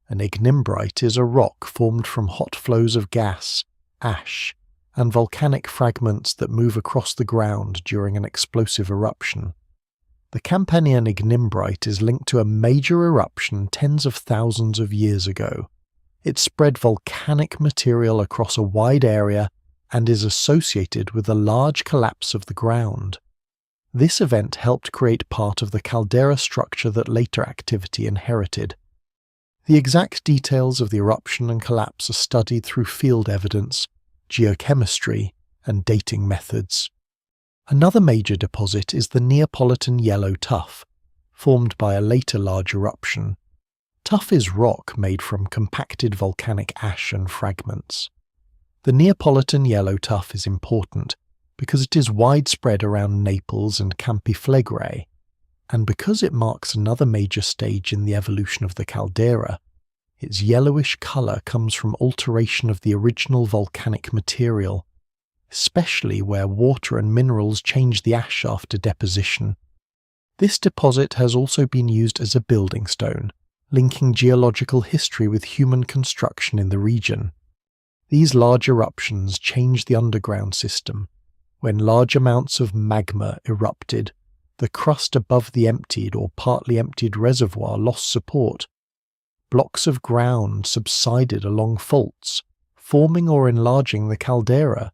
An ignimbrite is a rock formed from hot flows of gas, ash, and volcanic fragments that move across the ground during an explosive eruption. The Campanian ignimbrite is linked to a major eruption tens of thousands of years ago. It spread volcanic material across a wide area and is associated with a large collapse of the ground. This event helped create part of the caldera structure that later activity inherited. The exact details of the eruption and collapse are studied through field evidence, geochemistry, and dating methods. Another major deposit is the Neapolitan yellow tuff, formed by a later large eruption. Tuff is rock made from compacted volcanic ash and fragments. The Neapolitan yellow tuff is important because it is widespread around Naples and Campi Flegrei, and because it marks another major stage in the evolution of the caldera. Its yellowish colour comes from alteration of the original volcanic material, especially where water and minerals change the ash after deposition. This deposit has also been used as a building stone, linking geological history with human construction in the region. These large eruptions changed the underground system. When large amounts of magma erupted, the crust above the emptied or partly emptied reservoir lost support. Blocks of ground subsided along faults, forming or enlarging the caldera.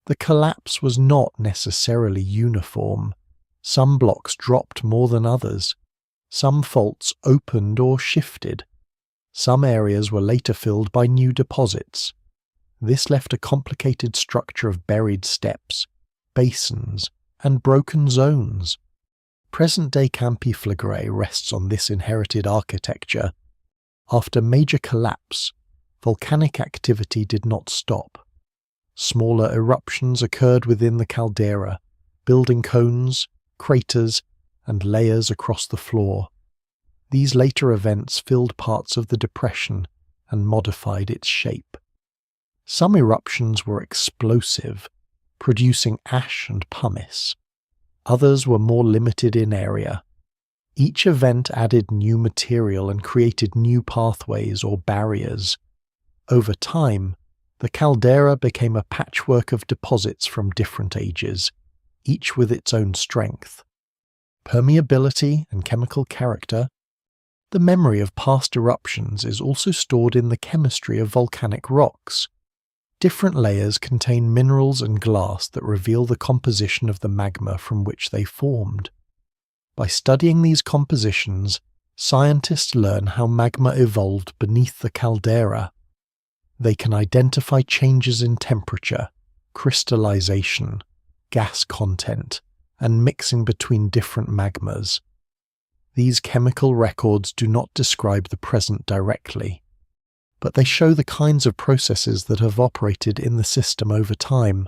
The collapse was not necessarily uniform. Some blocks dropped more than others. Some faults opened or shifted. Some areas were later filled by new deposits. This left a complicated structure of buried steps, basins, and broken zones. Present-day Campi Flegrei rests on this inherited architecture. After major collapse, volcanic activity did not stop. Smaller eruptions occurred within the caldera, building cones, craters, and layers across the floor. These later events filled parts of the depression and modified its shape. Some eruptions were explosive, producing ash and pumice. Others were more limited in area. Each event added new material and created new pathways or barriers. Over time, the caldera became a patchwork of deposits from different ages, each with its own strength. Permeability and chemical character. The memory of past eruptions is also stored in the chemistry of volcanic rocks. Different layers contain minerals and glass that reveal the composition of the magma from which they formed. By studying these compositions, scientists learn how magma evolved beneath the caldera. They can identify changes in temperature, crystallization, gas content, and mixing between different magmas. These chemical records do not describe the present directly, but they show the kinds of processes that have operated in the system over time.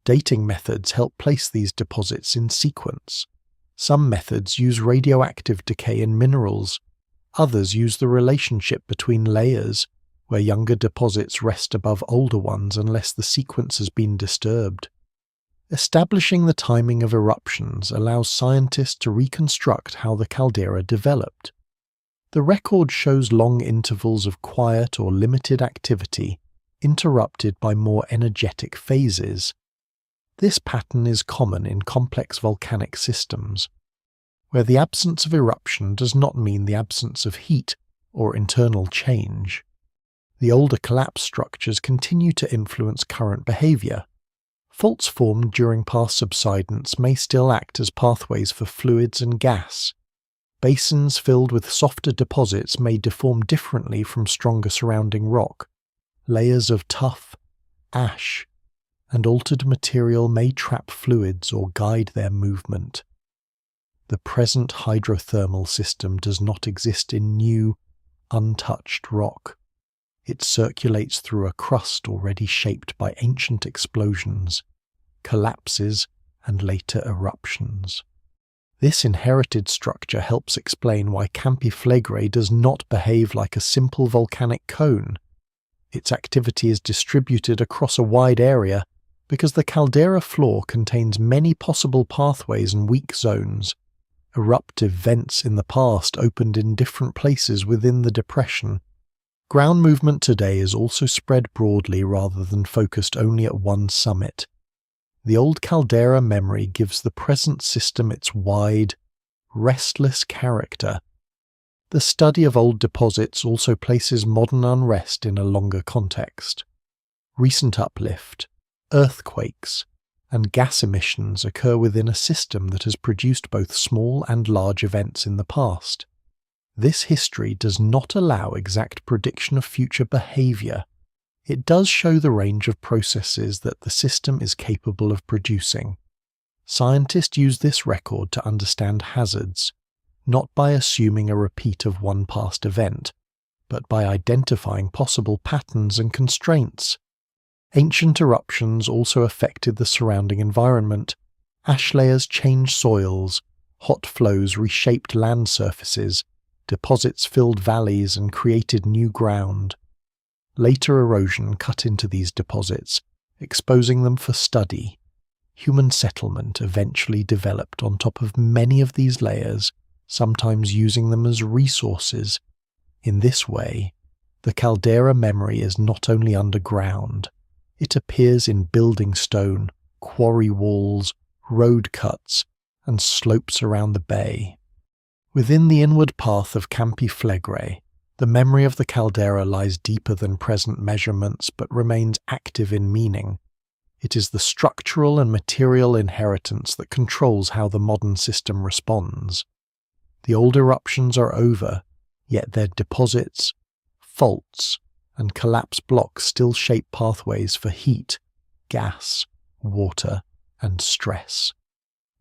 Dating methods help place these deposits in sequence. Some methods use radioactive decay in minerals. Others use the relationship between layers, where younger deposits rest above older ones unless the sequence has been disturbed. Establishing the timing of eruptions allows scientists to reconstruct how the caldera developed. The record shows long intervals of quiet or limited activity, interrupted by more energetic phases. This pattern is common in complex volcanic systems, where the absence of eruption does not mean the absence of heat or internal change. The older collapse structures continue to influence current behavior. Faults formed during past subsidence may still act as pathways for fluids and gas. Basins filled with softer deposits may deform differently from stronger surrounding rock. Layers of tuff, ash, and altered material may trap fluids or guide their movement. The present hydrothermal system does not exist in new, untouched rock. It circulates through a crust already shaped by ancient explosions, collapses, and later eruptions. This inherited structure helps explain why Campi Flegrei does not behave like a simple volcanic cone. Its activity is distributed across a wide area because the caldera floor contains many possible pathways and weak zones. Eruptive vents in the past opened in different places within the depression. Ground movement today is also spread broadly rather than focused only at one summit. The old caldera memory gives the present system its wide, restless character. The study of old deposits also places modern unrest in a longer context. Recent uplift, earthquakes, and gas emissions occur within a system that has produced both small and large events in the past. This history does not allow exact prediction of future behavior. It does show the range of processes that the system is capable of producing. Scientists use this record to understand hazards, not by assuming a repeat of one past event, but by identifying possible patterns and constraints. Ancient eruptions also affected the surrounding environment. Ash layers changed soils, hot flows reshaped land surfaces, deposits filled valleys and created new ground. Later erosion cut into these deposits, exposing them for study. Human settlement eventually developed on top of many of these layers, sometimes using them as resources. In this way, the caldera memory is not only underground, it appears in building stone, quarry walls, road cuts, and slopes around the bay. Within the inward path of Campi Flegrei, the memory of the caldera lies deeper than present measurements but remains active in meaning. It is the structural and material inheritance that controls how the modern system responds. The old eruptions are over, yet their deposits, faults, and collapse blocks still shape pathways for heat, gas, water, and stress.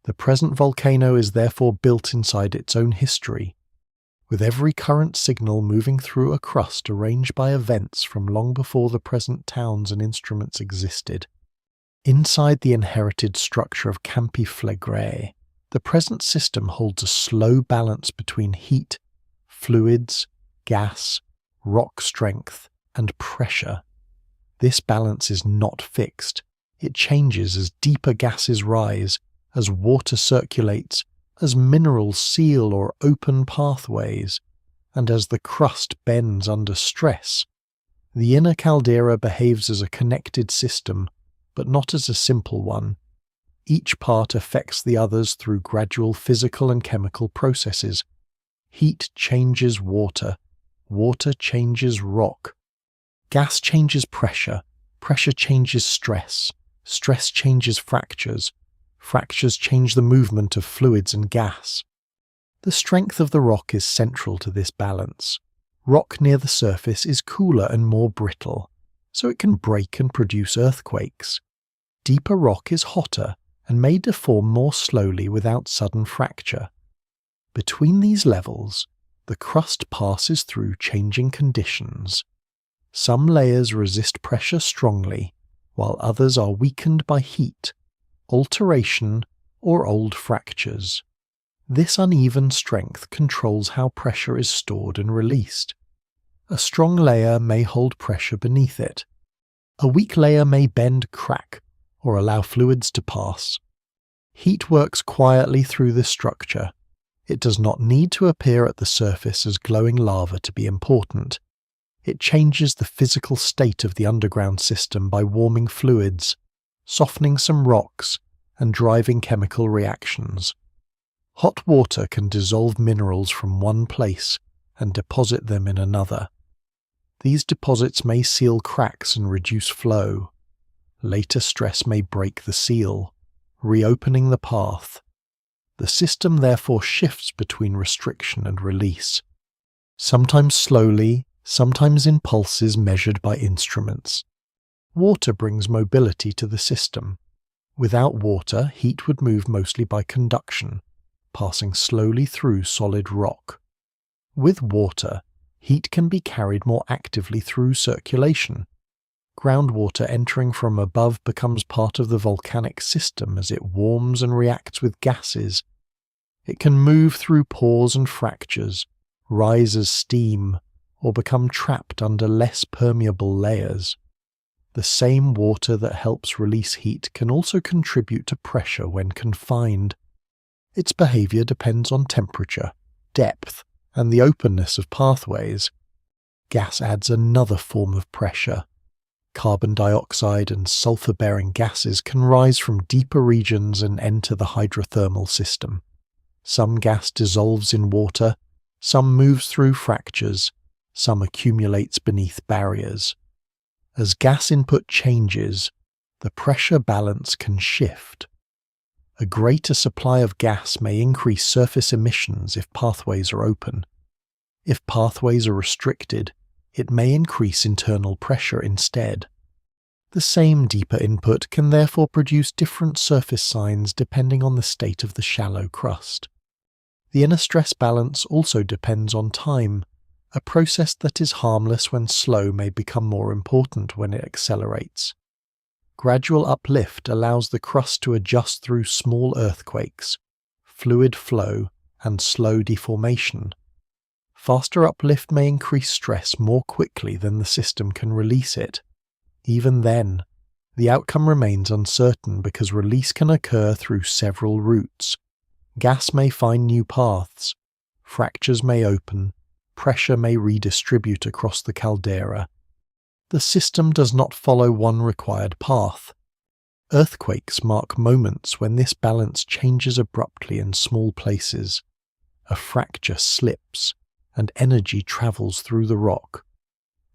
The present volcano is therefore built inside its own history, with every current signal moving through a crust arranged by events from long before the present towns and instruments existed. Inside the inherited structure of Campi Flegrei, the present system holds a slow balance between heat, fluids, gas, rock strength, and pressure. This balance is not fixed. It changes as deeper gases rise, as water circulates, as minerals seal or open pathways, and as the crust bends under stress. The inner caldera behaves as a connected system, but not as a simple one. Each part affects the others through gradual physical and chemical processes. Heat changes water, water changes rock. Gas changes pressure, pressure changes stress, stress changes fractures, fractures change the movement of fluids and gas. The strength of the rock is central to this balance. Rock near the surface is cooler and more brittle, so it can break and produce earthquakes. Deeper rock is hotter and may deform more slowly without sudden fracture. Between these levels, the crust passes through changing conditions. Some layers resist pressure strongly, while others are weakened by heat, alteration, or old fractures. This uneven strength controls how pressure is stored and released. A strong layer may hold pressure beneath it. A weak layer may bend, crack, or allow fluids to pass. Heat works quietly through this structure. It does not need to appear at the surface as glowing lava to be important. It changes the physical state of the underground system by warming fluids, softening some rocks, and driving chemical reactions. Hot water can dissolve minerals from one place and deposit them in another. These deposits may seal cracks and reduce flow. Later stress may break the seal, reopening the path. The system therefore shifts between restriction and release, sometimes slowly, sometimes in pulses measured by instruments. Water brings mobility to the system. Without water, heat would move mostly by conduction, passing slowly through solid rock. With water, heat can be carried more actively through circulation. Groundwater entering from above becomes part of the volcanic system as it warms and reacts with gases. It can move through pores and fractures, rise as steam, or become trapped under less permeable layers. The same water that helps release heat can also contribute to pressure when confined. Its behavior depends on temperature, depth, and the openness of pathways. Gas adds another form of pressure. Carbon dioxide and sulfur-bearing gases can rise from deeper regions and enter the hydrothermal system. Some gas dissolves in water, some moves through fractures, some accumulates beneath barriers. As gas input changes, the pressure balance can shift. A greater supply of gas may increase surface emissions if pathways are open. If pathways are restricted, it may increase internal pressure instead. The same deeper input can therefore produce different surface signs depending on the state of the shallow crust. The inner stress balance also depends on time. A process that is harmless when slow may become more important when it accelerates. Gradual uplift allows the crust to adjust through small earthquakes, fluid flow, and slow deformation. Faster uplift may increase stress more quickly than the system can release it. Even then, the outcome remains uncertain because release can occur through several routes. Gas may find new paths, fractures may open, pressure may redistribute across the caldera. The system does not follow one required path. Earthquakes mark moments when this balance changes abruptly in small places. A fracture slips, and energy travels through the rock.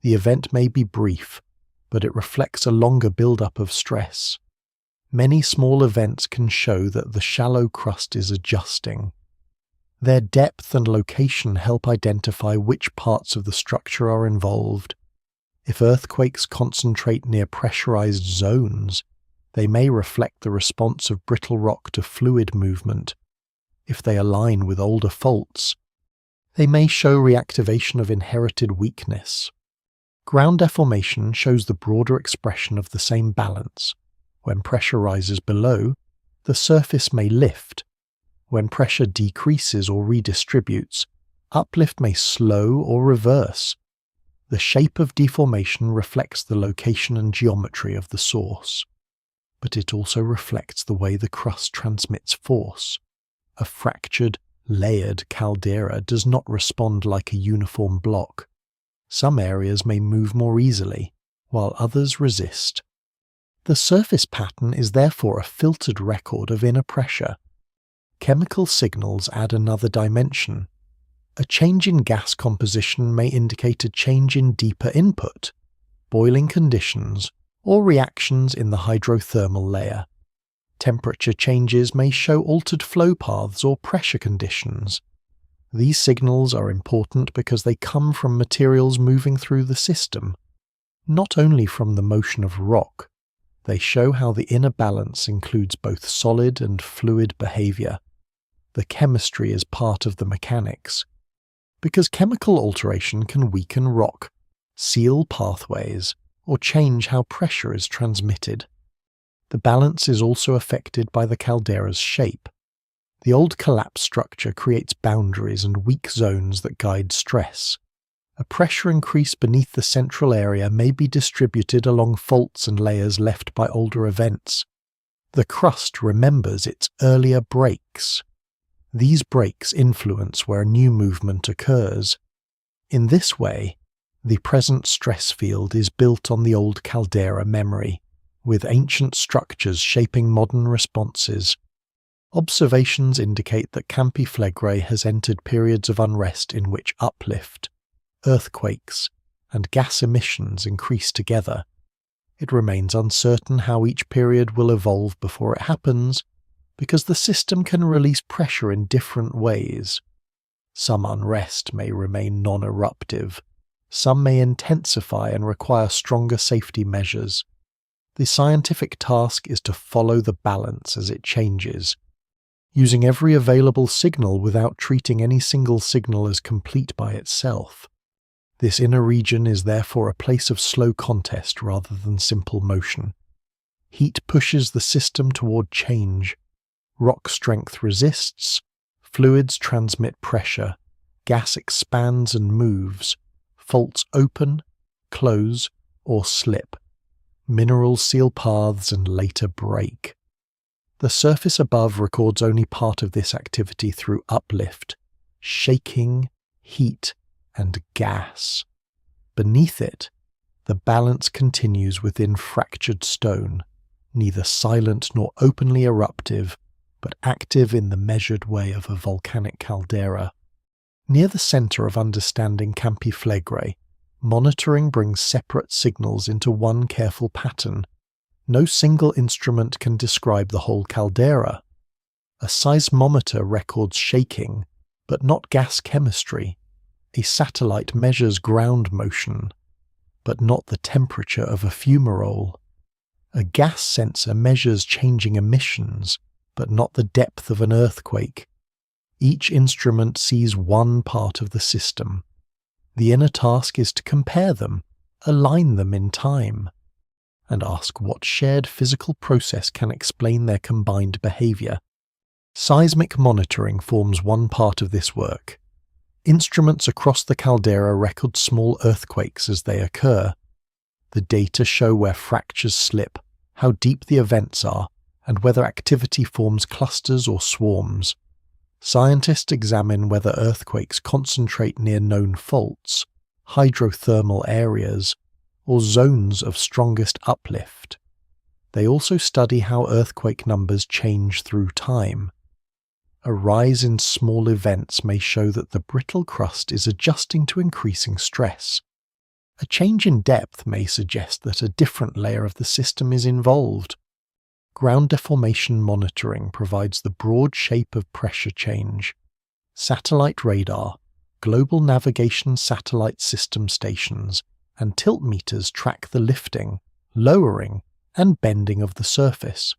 The event may be brief, but it reflects a longer build-up of stress. Many small events can show that the shallow crust is adjusting. Their depth and location help identify which parts of the structure are involved. If earthquakes concentrate near pressurized zones, they may reflect the response of brittle rock to fluid movement. If they align with older faults, they may show reactivation of inherited weakness. Ground deformation shows the broader expression of the same balance. When pressure rises below, the surface may lift. When pressure decreases or redistributes, uplift may slow or reverse. The shape of deformation reflects the location and geometry of the source, but it also reflects the way the crust transmits force. A fractured, layered caldera does not respond like a uniform block. Some areas may move more easily, while others resist. The surface pattern is therefore a filtered record of inner pressure. Chemical signals add another dimension. A change in gas composition may indicate a change in deeper input, boiling conditions, or reactions in the hydrothermal layer. Temperature changes may show altered flow paths or pressure conditions. These signals are important because they come from materials moving through the system, not only from the motion of rock. They show how the inner balance includes both solid and fluid behavior. The chemistry is part of the mechanics. Because chemical alteration can weaken rock, seal pathways, or change how pressure is transmitted. The balance is also affected by the caldera's shape. The old collapse structure creates boundaries and weak zones that guide stress. A pressure increase beneath the central area may be distributed along faults and layers left by older events. The crust remembers its earlier breaks. These breaks influence where new movement occurs. In this way, the present stress field is built on the old caldera memory, with ancient structures shaping modern responses. Observations indicate that Campi Flegrei has entered periods of unrest in which uplift, earthquakes, and gas emissions increase together. It remains uncertain how each period will evolve before it happens, because the system can release pressure in different ways. Some unrest may remain non-eruptive, some may intensify and require stronger safety measures. The scientific task is to follow the balance as it changes, using every available signal without treating any single signal as complete by itself. This inner region is therefore a place of slow contest rather than simple motion. Heat pushes the system toward change. Rock strength resists, fluids transmit pressure, gas expands and moves, faults open, close, or slip. Minerals seal paths and later break. The surface above records only part of this activity through uplift, shaking, heat, and gas. Beneath it, the balance continues within fractured stone, neither silent nor openly eruptive, but active in the measured way of a volcanic caldera. Near the center of understanding Campi Flegrei, monitoring brings separate signals into one careful pattern. No single instrument can describe the whole caldera. A seismometer records shaking, but not gas chemistry. A satellite measures ground motion, but not the temperature of a fumarole. A gas sensor measures changing emissions, but not the depth of an earthquake. Each instrument sees one part of the system. The inner task is to compare them, align them in time. and ask what shared physical process can explain their combined behavior. Seismic monitoring forms one part of this work. Instruments across the caldera record small earthquakes as they occur. The data show where fractures slip, how deep the events are, and whether activity forms clusters or swarms. Scientists examine whether earthquakes concentrate near known faults, hydrothermal areas, or zones of strongest uplift. They also study how earthquake numbers change through time. A rise in small events may show that the brittle crust is adjusting to increasing stress. A change in depth may suggest that a different layer of the system is involved. Ground deformation monitoring provides the broad shape of pressure change. Satellite radar, global navigation satellite system stations, and tilt meters track the lifting, lowering, and bending of the surface.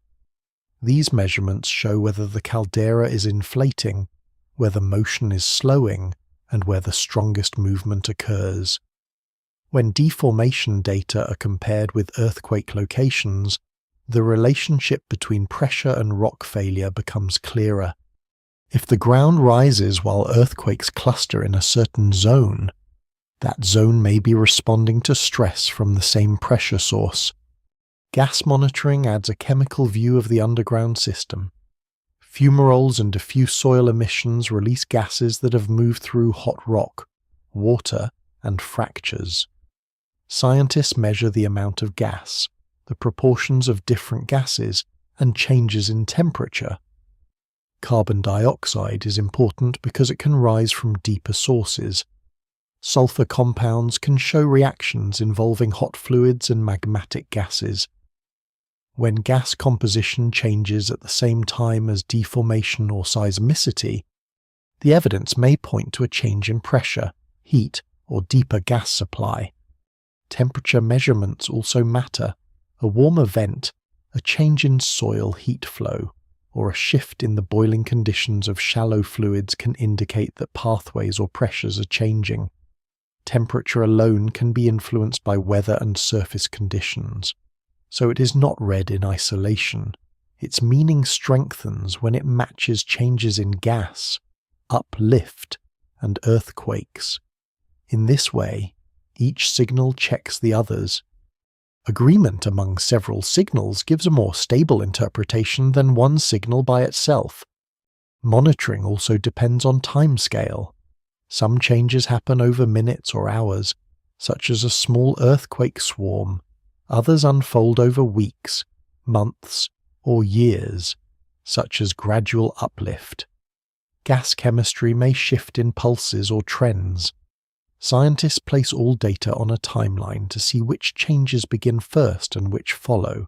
These measurements show whether the caldera is inflating, whether motion is slowing, and where the strongest movement occurs. When deformation data are compared with earthquake locations, the relationship between pressure and rock failure becomes clearer. If the ground rises while earthquakes cluster in a certain zone, that zone may be responding to stress from the same pressure source. Gas monitoring adds a chemical view of the underground system. Fumaroles and diffuse soil emissions release gases that have moved through hot rock, water, and fractures. Scientists measure the amount of gas, the proportions of different gases, and changes in temperature. Carbon dioxide is important because it can rise from deeper sources. Sulfur compounds can show reactions involving hot fluids and magmatic gases. When gas composition changes at the same time as deformation or seismicity, the evidence may point to a change in pressure, heat, or deeper gas supply. Temperature measurements also matter. A warmer vent, a change in soil heat flow, or a shift in the boiling conditions of shallow fluids can indicate that pathways or pressures are changing. Temperature alone can be influenced by weather and surface conditions, so it is not read in isolation. Its meaning strengthens when it matches changes in gas, uplift, and earthquakes. In this way, each signal checks the others. Agreement among several signals gives a more stable interpretation than one signal by itself. Monitoring also depends on timescale. Some changes happen over minutes or hours, such as a small earthquake swarm. Others unfold over weeks, months, or years, such as gradual uplift. Gas chemistry may shift in pulses or trends. Scientists place all data on a timeline to see which changes begin first and which follow.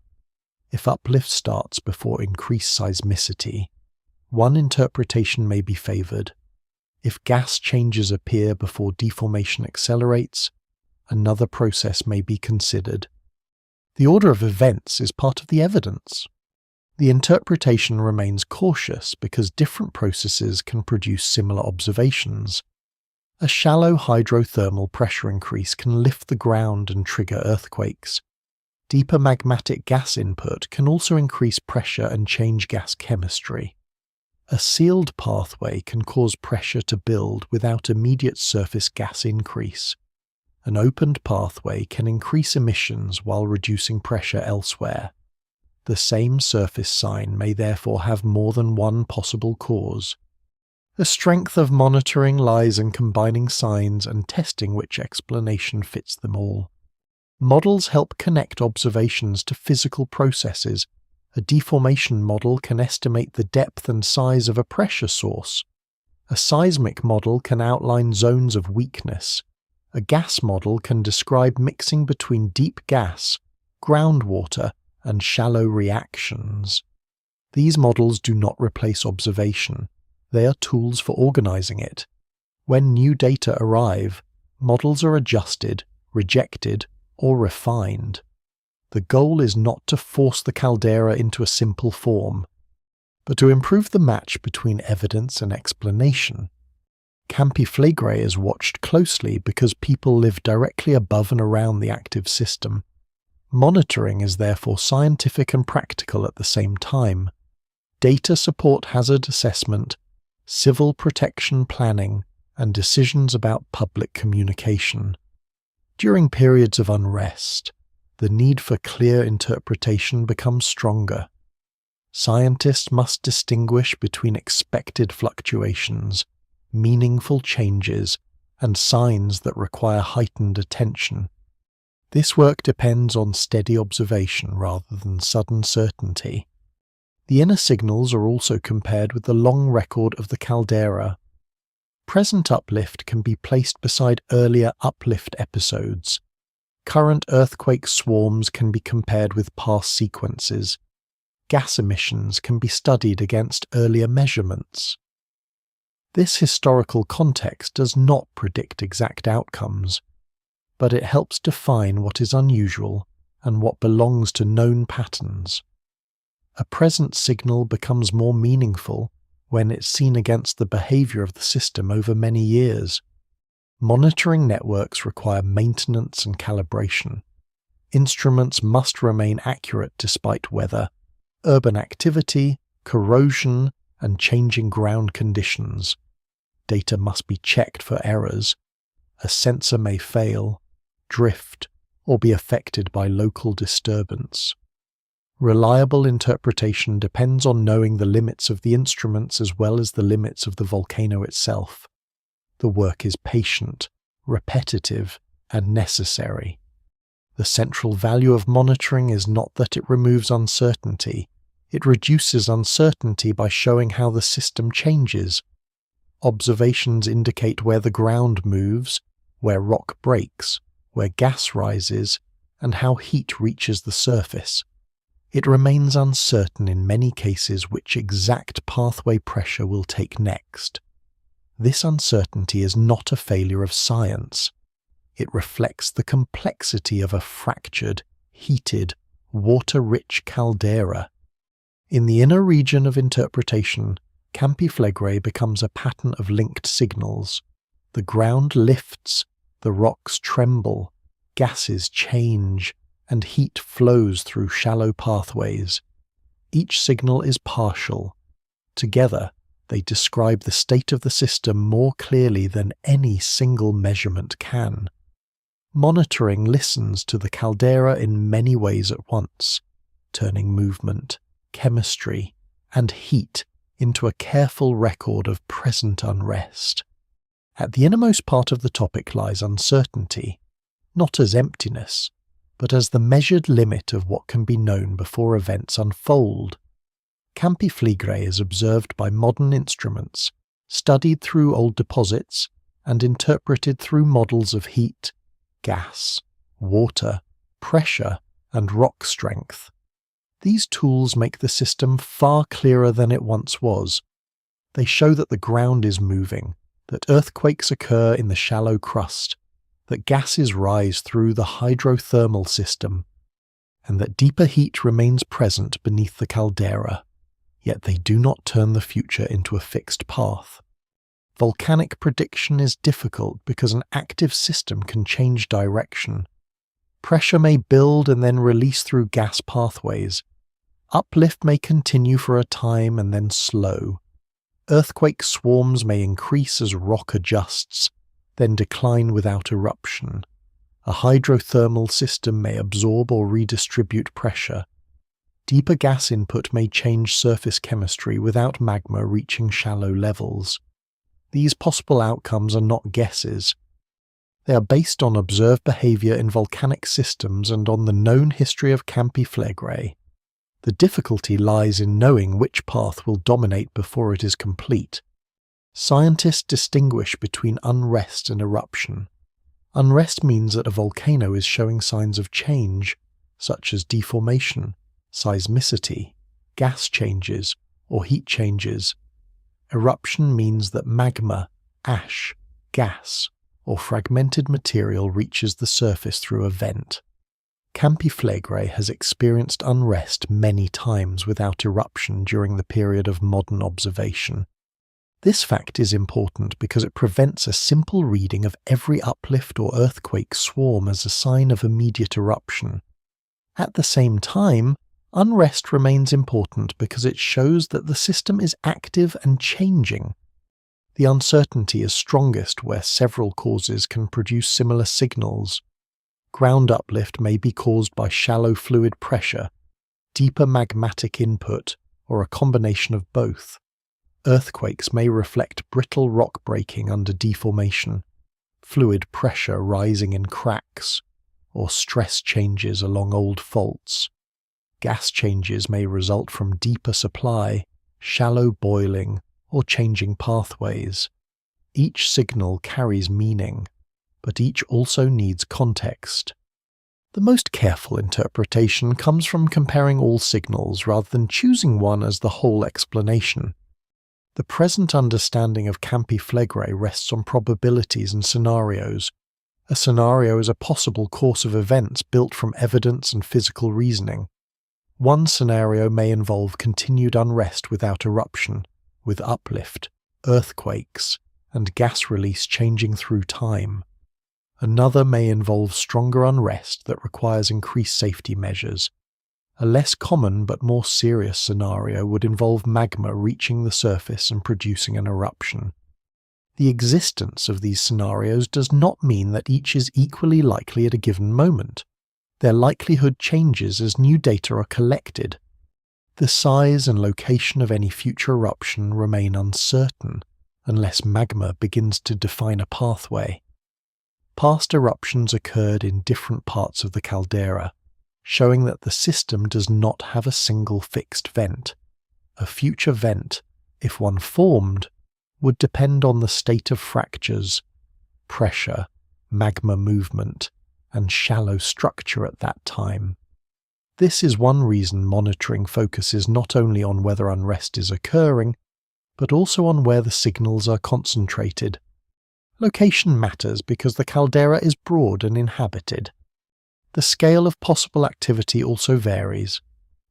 If uplift starts before increased seismicity, one interpretation may be favored. If gas changes appear before deformation accelerates, another process may be considered. The order of events is part of the evidence. The interpretation remains cautious because different processes can produce similar observations. A shallow hydrothermal pressure increase can lift the ground and trigger earthquakes. Deeper magmatic gas input can also increase pressure and change gas chemistry. A sealed pathway can cause pressure to build without immediate surface gas increase. An opened pathway can increase emissions while reducing pressure elsewhere. The same surface sign may therefore have more than one possible cause. The strength of monitoring lies in combining signs and testing which explanation fits them all. Models help connect observations to physical processes. A deformation model can estimate the depth and size of a pressure source. A seismic model can outline zones of weakness. A gas model can describe mixing between deep gas, groundwater, and shallow reactions. These models do not replace observation. They are tools for organizing it. When new data arrive, models are adjusted, rejected, or refined. The goal is not to force the caldera into a simple form, but to improve the match between evidence and explanation. Campiflagre is watched closely because people live directly above and around the active system. Monitoring is therefore scientific and practical at the same time. Data support hazard assessment, civil protection planning, and decisions about public communication. During periods of unrest, the need for clear interpretation becomes stronger. Scientists must distinguish between expected fluctuations, meaningful changes, and signs that require heightened attention. This work depends on steady observation rather than sudden certainty. The inner signals are also compared with the long record of the caldera. Present uplift can be placed beside earlier uplift episodes. Current earthquake swarms can be compared with past sequences. Gas emissions can be studied against earlier measurements. This historical context does not predict exact outcomes, but it helps define what is unusual and what belongs to known patterns. A present signal becomes more meaningful when it's seen against the behavior of the system over many years. Monitoring networks require maintenance and calibration. Instruments must remain accurate despite weather, urban activity, corrosion, and changing ground conditions. Data must be checked for errors. A sensor may fail, drift, or be affected by local disturbance. Reliable interpretation depends on knowing the limits of the instruments as well as the limits of the volcano itself. The work is patient, repetitive, and necessary. The central value of monitoring is not that it removes uncertainty. It reduces uncertainty by showing how the system changes. Observations indicate where the ground moves, where rock breaks, where gas rises, and how heat reaches the surface. It remains uncertain in many cases which exact pathway pressure will take next. This uncertainty is not a failure of science. It reflects the complexity of a fractured, heated, water-rich caldera. In the inner region of interpretation, Campi Flegrei becomes a pattern of linked signals. The ground lifts, the rocks tremble, gases change, and heat flows through shallow pathways. Each signal is partial. Together, they describe the state of the system more clearly than any single measurement can. Monitoring listens to the caldera in many ways at once, turning movement, chemistry, and heat into a careful record of present unrest. At the innermost part of the topic lies uncertainty, not as emptiness, but as the measured limit of what can be known before events unfold. Campi Flegrei is observed by modern instruments, studied through old deposits, and interpreted through models of heat, gas, water, pressure, and rock strength. These tools make the system far clearer than it once was. They show that the ground is moving, that earthquakes occur in the shallow crust, that gases rise through the hydrothermal system, and that deeper heat remains present beneath the caldera. Yet they do not turn the future into a fixed path. Volcanic prediction is difficult because an active system can change direction. Pressure may build and then release through gas pathways. Uplift may continue for a time and then slow. Earthquake swarms may increase as rock adjusts, then decline without eruption. A hydrothermal system may absorb or redistribute pressure. Deeper gas input may change surface chemistry without magma reaching shallow levels. These possible outcomes are not guesses. They are based on observed behavior in volcanic systems and on the known history of Campi Flegrei. The difficulty lies in knowing which path will dominate before it is complete. Scientists distinguish between unrest and eruption. Unrest means that a volcano is showing signs of change, such as deformation, seismicity, gas changes, or heat changes. Eruption means that magma, ash, gas, or fragmented material reaches the surface through a vent. Campi Flegrei has experienced unrest many times without eruption during the period of modern observation. This fact is important because it prevents a simple reading of every uplift or earthquake swarm as a sign of immediate eruption. At the same time, unrest remains important because it shows that the system is active and changing. The uncertainty is strongest where several causes can produce similar signals. Ground uplift may be caused by shallow fluid pressure, deeper magmatic input, or a combination of both. Earthquakes may reflect brittle rock breaking under deformation, fluid pressure rising in cracks, or stress changes along old faults. Gas changes may result from deeper supply, shallow boiling, or changing pathways. Each signal carries meaning, but each also needs context. The most careful interpretation comes from comparing all signals rather than choosing one as the whole explanation. The present understanding of Campi Flegrae rests on probabilities and scenarios. A scenario is a possible course of events built from evidence and physical reasoning. One scenario may involve continued unrest without eruption, with uplift, earthquakes, and gas release changing through time. Another may involve stronger unrest that requires increased safety measures. A less common but more serious scenario would involve magma reaching the surface and producing an eruption. The existence of these scenarios does not mean that each is equally likely at a given moment. Their likelihood changes as new data are collected. The size and location of any future eruption remain uncertain unless magma begins to define a pathway. Past eruptions occurred in different parts of the caldera, showing that the system does not have a single fixed vent. A future vent, if one formed, would depend on the state of fractures, pressure, magma movement, and shallow structure at that time. This is one reason monitoring focuses not only on whether unrest is occurring, but also on where the signals are concentrated. Location matters because the caldera is broad and inhabited. The scale of possible activity also varies.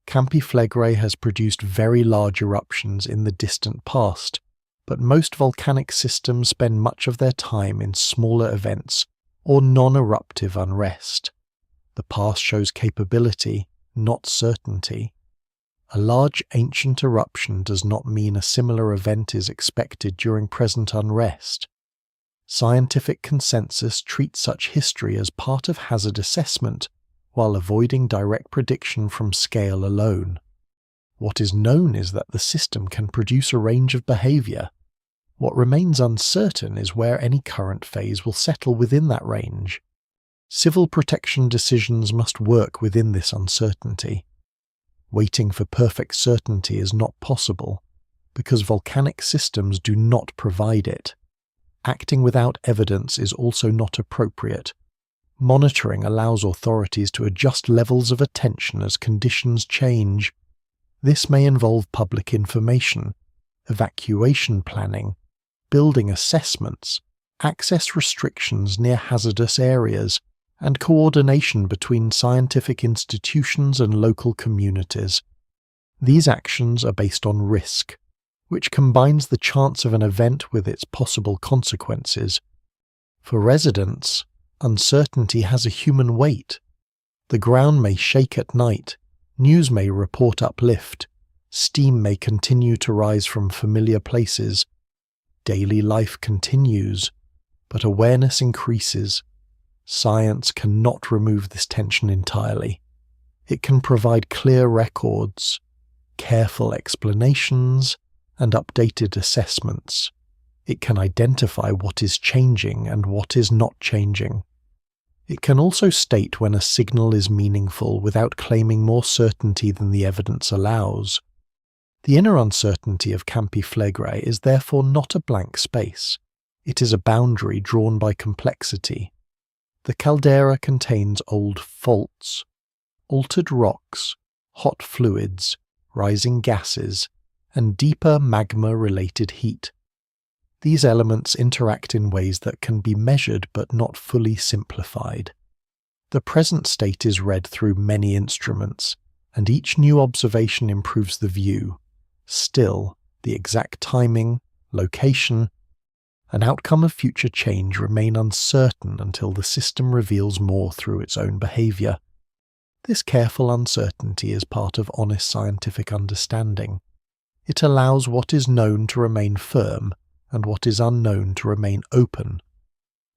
Campi Flegrae has produced very large eruptions in the distant past, but most volcanic systems spend much of their time in smaller events or non-eruptive unrest. The past shows capability, not certainty. A large ancient eruption does not mean a similar event is expected during present unrest. Scientific consensus treats such history as part of hazard assessment, while avoiding direct prediction from scale alone. What is known is that the system can produce a range of behavior. What remains uncertain is where any current phase will settle within that range. Civil protection decisions must work within this uncertainty. Waiting for perfect certainty is not possible, because volcanic systems do not provide it. Acting without evidence is also not appropriate. Monitoring allows authorities to adjust levels of attention as conditions change. This may involve public information, evacuation planning, building assessments, access restrictions near hazardous areas, and coordination between scientific institutions and local communities. These actions are based on risk, which combines the chance of an event with its possible consequences. For residents, uncertainty has a human weight. The ground may shake at night, news may report uplift, steam may continue to rise from familiar places. Daily life continues, but awareness increases. Science cannot remove this tension entirely. It can provide clear records, careful explanations, and updated assessments. It can identify what is changing and what is not changing. It can also state when a signal is meaningful without claiming more certainty than the evidence allows. The inner uncertainty of Campi Flegrae is therefore not a blank space. It is a boundary drawn by complexity. The caldera contains old faults, altered rocks, hot fluids, rising gases, and deeper magma-related heat. These elements interact in ways that can be measured but not fully simplified. The present state is read through many instruments, and each new observation improves the view. Still, the exact timing, location, and outcome of future change remain uncertain until the system reveals more through its own behavior. This careful uncertainty is part of honest scientific understanding. It allows what is known to remain firm and what is unknown to remain open.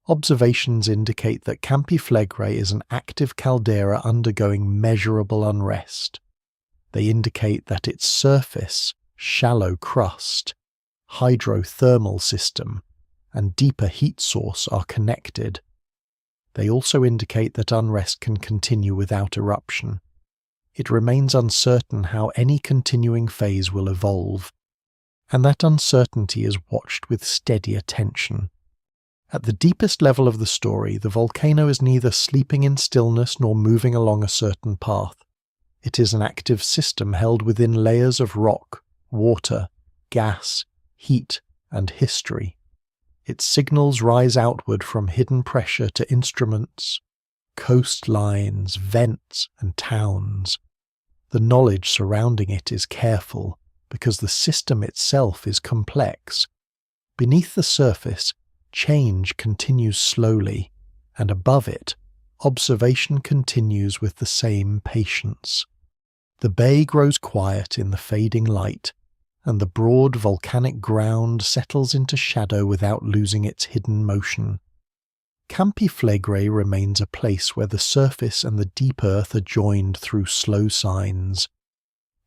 Observations indicate that Campi Flegrei is an active caldera undergoing measurable unrest. They indicate that its surface, shallow crust, hydrothermal system, and deeper heat source are connected. They also indicate that unrest can continue without eruption. It remains uncertain how any continuing phase will evolve, and that uncertainty is watched with steady attention. At the deepest level of the story, the volcano is neither sleeping in stillness nor moving along a certain path. It is an active system held within layers of rock, water, gas, heat, and history. Its signals rise outward from hidden pressure to instruments, coastlines, vents, and towns. The knowledge surrounding it is careful because the system itself is complex. Beneath the surface, change continues slowly, and above it, observation continues with the same patience. The bay grows quiet in the fading light, and the broad volcanic ground settles into shadow without losing its hidden motion. Campi Flegrei remains a place where the surface and the deep earth are joined through slow signs.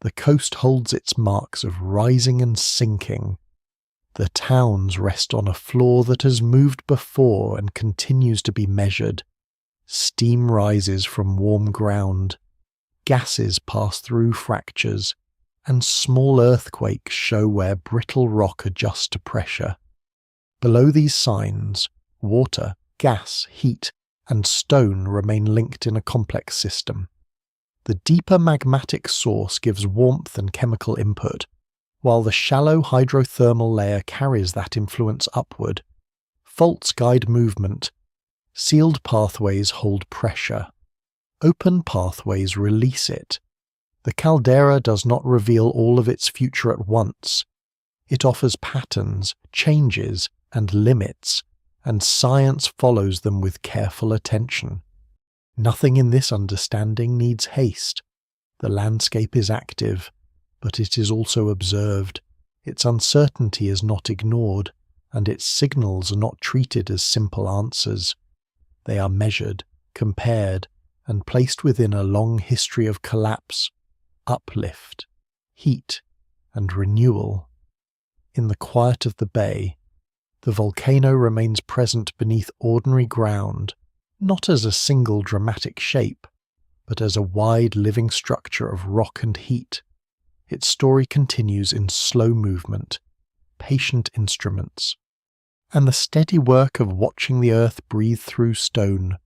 The coast holds its marks of rising and sinking. The towns rest on a floor that has moved before and continues to be measured. Steam rises from warm ground. Gases pass through fractures, and small earthquakes show where brittle rock adjusts to pressure. Below these signs, water, gas, heat, and stone remain linked in a complex system. The deeper magmatic source gives warmth and chemical input, while the shallow hydrothermal layer carries that influence upward. Faults guide movement. Sealed pathways hold pressure. Open pathways release it. The caldera does not reveal all of its future at once. It offers patterns, changes, and limits, and science follows them with careful attention. Nothing in this understanding needs haste. The landscape is active, but it is also observed. Its uncertainty is not ignored, and its signals are not treated as simple answers. They are measured, compared, and placed within a long history of collapse, uplift, heat, and renewal. In the quiet of the bay, the volcano remains present beneath ordinary ground, not as a single dramatic shape, but as a wide living structure of rock and heat. Its story continues in slow movement, patient instruments, and the steady work of watching the earth breathe through stone